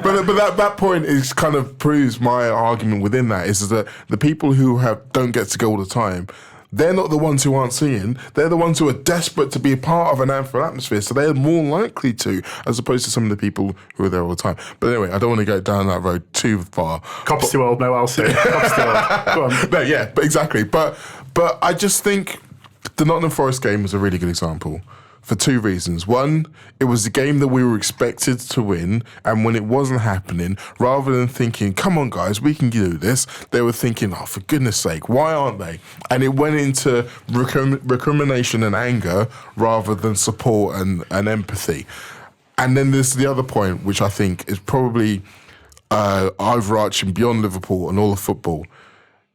but that point is kind of proves my argument within that, is that the people who don't get to go all the time, they're not the ones who aren't singing. They're the ones who are desperate to be a part of an Anfield atmosphere, so they're more likely to, as opposed to some of the people who are there all the time. But anyway, I don't want to go down that road too far. Cop's too old, no, I'll say. Cop's too old. Go on. No, yeah, but exactly. But I just think the Nottingham Forest game was a really good example. For two reasons. One, it was a game that we were expected to win, and when it wasn't happening, rather than thinking, come on guys, we can do this, they were thinking, oh, for goodness sake, why aren't they? And it went into recrimination and anger rather than support and empathy. And then there's the other point, which I think is probably overarching beyond Liverpool and all of football.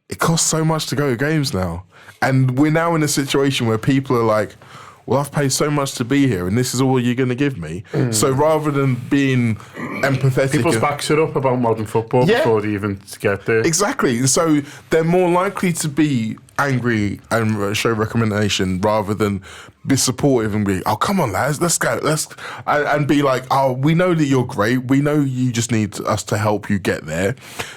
It costs so much to go to games now. And we're now in a situation where people are like, well, I've paid so much to be here and this is all you're going to give me. So rather than being empathetic... People's backs it up about modern football before they even get there. Exactly. And so they're more likely to be angry and show recommendation rather than be supportive and be, oh, come on, lads, let's go. And be like, oh, we know that you're great. We know you just need us to help you get there.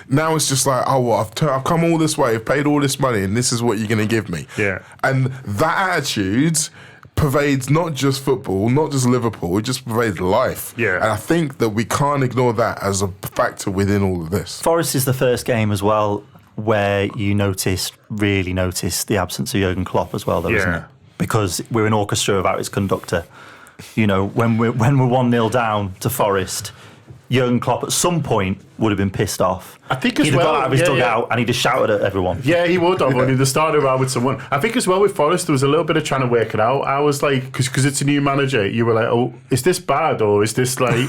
Now it's just like, oh, well, I've come all this way, I've paid all this money and this is what you're going to give me. Yeah. And that attitude pervades not just football, not just Liverpool, it just pervades life. Yeah. And I think that we can't ignore that as a factor within all of this. Forest is the first game as well where you really notice the absence of Jurgen Klopp as well, though, isn't it? Because we're an orchestra without its conductor. When we're 1-0 down to Forest, Jurgen Klopp at some point would have been pissed off. I think as he'd well, have got out of his dugout and he'd have shouted at everyone. Yeah, he would have when he'd have started around with someone. I think as well with Forest, there was a little bit of trying to work it out. I was like, because it's a new manager, you were like, oh, is this bad or is this like,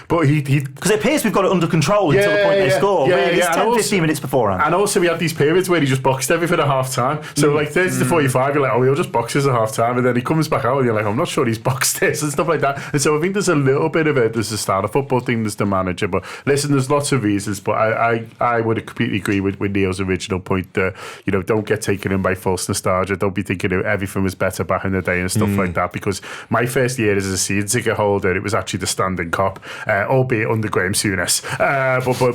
but he... Because it appears we've got it under control until the point they score. Really, it's 10, 15 minutes beforehand. And also we had these periods where he just boxed everything at half-time. So like 30 to 45, you're like, oh, he'll just box us at half-time. And then he comes back out and you're like, I'm not sure he's boxed this and stuff like that. And so I think there's a little bit of it. There's the start of football thing, there's the manager. But listen, there's lots of reasons, but I would completely agree with Neil's original point that, don't get taken in by false nostalgia. Don't be thinking everything was better back in the day and stuff like that, because my first year as a season ticket holder, it was actually the standing cop, albeit under Graham Souness.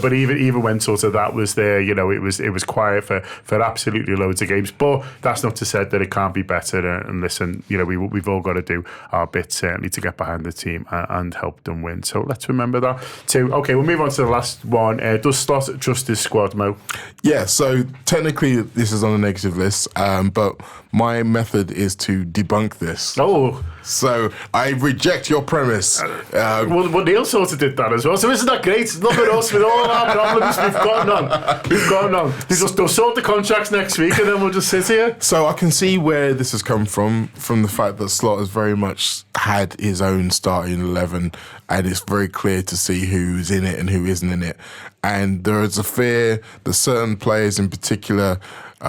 But even when sort of that was there, it was quiet for absolutely loads of games. But that's not to say that it can't be better. And listen, we've all got to do our bit, certainly, to get behind the team and help them win. So let's remember that too. Okay, we'll move on to the last one. Does Slot trust his squad, Mo? Yeah, so technically this is on a negative list, but my method is to debunk this. Oh. So I reject your premise. Well, Neil sort of did that as well. So isn't that great? Look at us with all our problems we've gotten on. They'll sort the contracts next week and then we'll just sit here. So I can see where this has come from the fact that Slot has very much had his own starting 11, and it's very clear to see who's in it and who isn't in it. And there is a fear that certain players in particular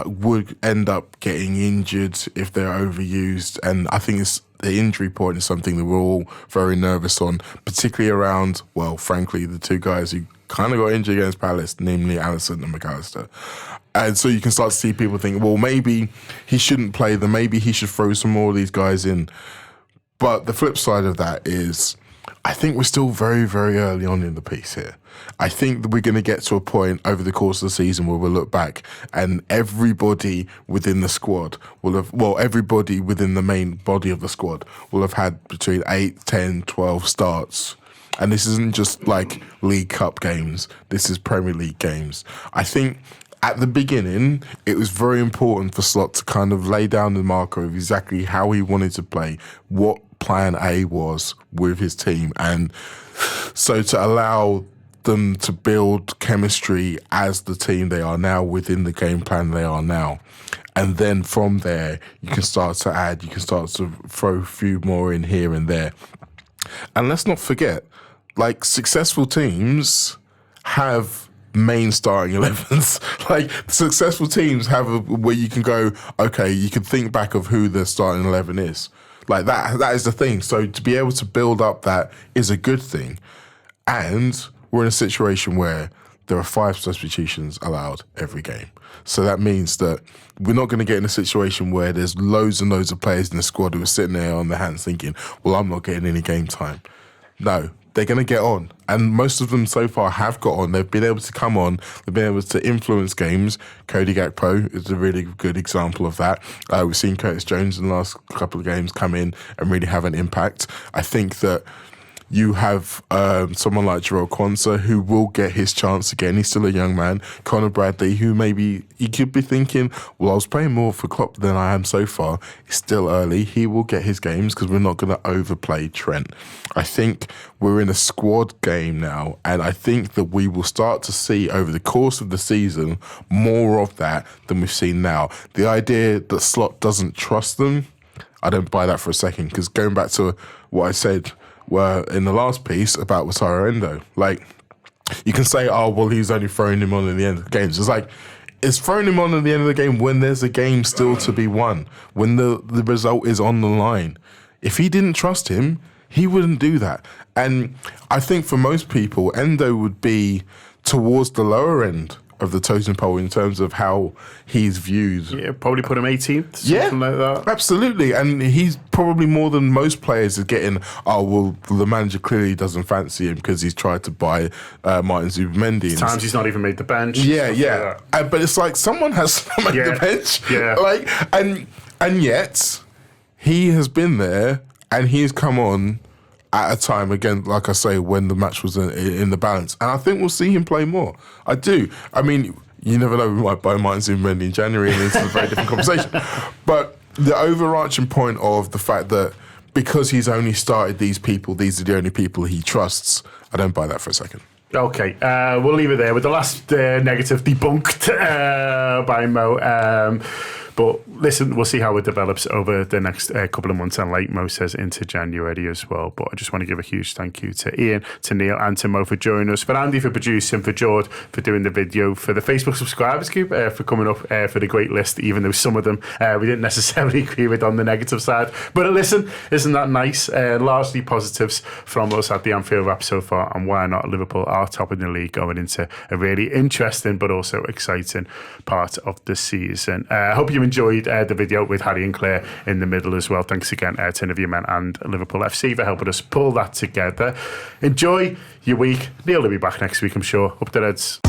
would end up getting injured if they're overused. And I think the injury point is something that we're all very nervous on, particularly around, well, frankly, the two guys who kind of got injured against Palace, namely Alisson and McAllister. And so you can start to see people think, well, maybe he shouldn't play them, maybe he should throw some more of these guys in. But the flip side of that is, I think we're still very, very early on in the piece here. I think that we're going to get to a point over the course of the season where we'll look back and everybody within the squad will have, well, everybody within the main body of the squad will have had between 8, 10, 12 starts. And this isn't just like League Cup games. This is Premier League games. I think at the beginning, it was very important for Slot to kind of lay down the marker of exactly how he wanted to play, what plan A was with his team. And so to allow them to build chemistry as the team they are now within the game plan they are now. And then from there, you can start to add, you can start to throw a few more in here and there. And let's not forget, like, successful teams have main starting 11s. Like, successful teams have where you can go, okay, you can think back of who the starting 11 is. Like, that is the thing. So to be able to build up that is a good thing. And we're in a situation where there are 5 substitutions allowed every game. So that means that we're not going to get in a situation where there's loads and loads of players in the squad who are sitting there on their hands thinking, well, I'm not getting any game time. No, they're going to get on. And most of them so far have got on. They've been able to come on. They've been able to influence games. Cody Gakpo is a really good example of that. We've seen Curtis Jones in the last couple of games come in and really have an impact. I think that you have someone like Jarrell Quansah who will get his chance again. He's still a young man. Conor Bradley, who maybe you could be thinking, well, I was playing more for Klopp than I am so far. It's still early. He will get his games because we're not going to overplay Trent. I think we're in a squad game now, and I think that we will start to see over the course of the season more of that than we've seen now. The idea that Slot doesn't trust them, I don't buy that for a second, because going back to what I said were in the last piece about Wataru Endo. Like, you can say, oh, well, he's only throwing him on in the end of the games. It's like, it's throwing him on at the end of the game when there's a game still to be won, when the result is on the line. If he didn't trust him, he wouldn't do that. And I think for most people, Endo would be towards the lower end of the totem pole in terms of how he's viewed. Yeah, probably put him 18th, something like that. Absolutely. And he's probably more than most players are getting, oh, well, the manager clearly doesn't fancy him because he's tried to buy Martin Zubimendi. Times he's not even made the bench. Yeah. Like but it's like someone has to make the bench. Yeah. Like, and yet he has been there and he's come on at a time, again, like I say, when the match was in the balance. And I think we'll see him play more. I do. I mean, you never know, we might buy Martin Zubimendi in January and it's a very different conversation. But the overarching point of the fact that because he's only started these people, these are the only people he trusts, I don't buy that for a second. Okay, we'll leave it there with the last negative debunked by Mo. But listen, we'll see how it develops over the next couple of months, and like Mo says, into January as well. But I just want to give a huge thank you to Ian, to Neil, and to Mo for joining us, for Andy for producing, for George for doing the video, for the Facebook subscribers group for coming up for the great list, even though some of them we didn't necessarily agree with on the negative side. But listen, isn't that nice? Largely positives from us at the Anfield Wrap so far, and why not? Liverpool are top of the league going into a really interesting but also exciting part of the season. I hope you enjoyed the video with Harry and Claire in the middle as well. Thanks again to Tenure Men and Liverpool FC for helping us pull that together. Enjoy your week. Neil will be back next week, I'm sure. Up the Reds.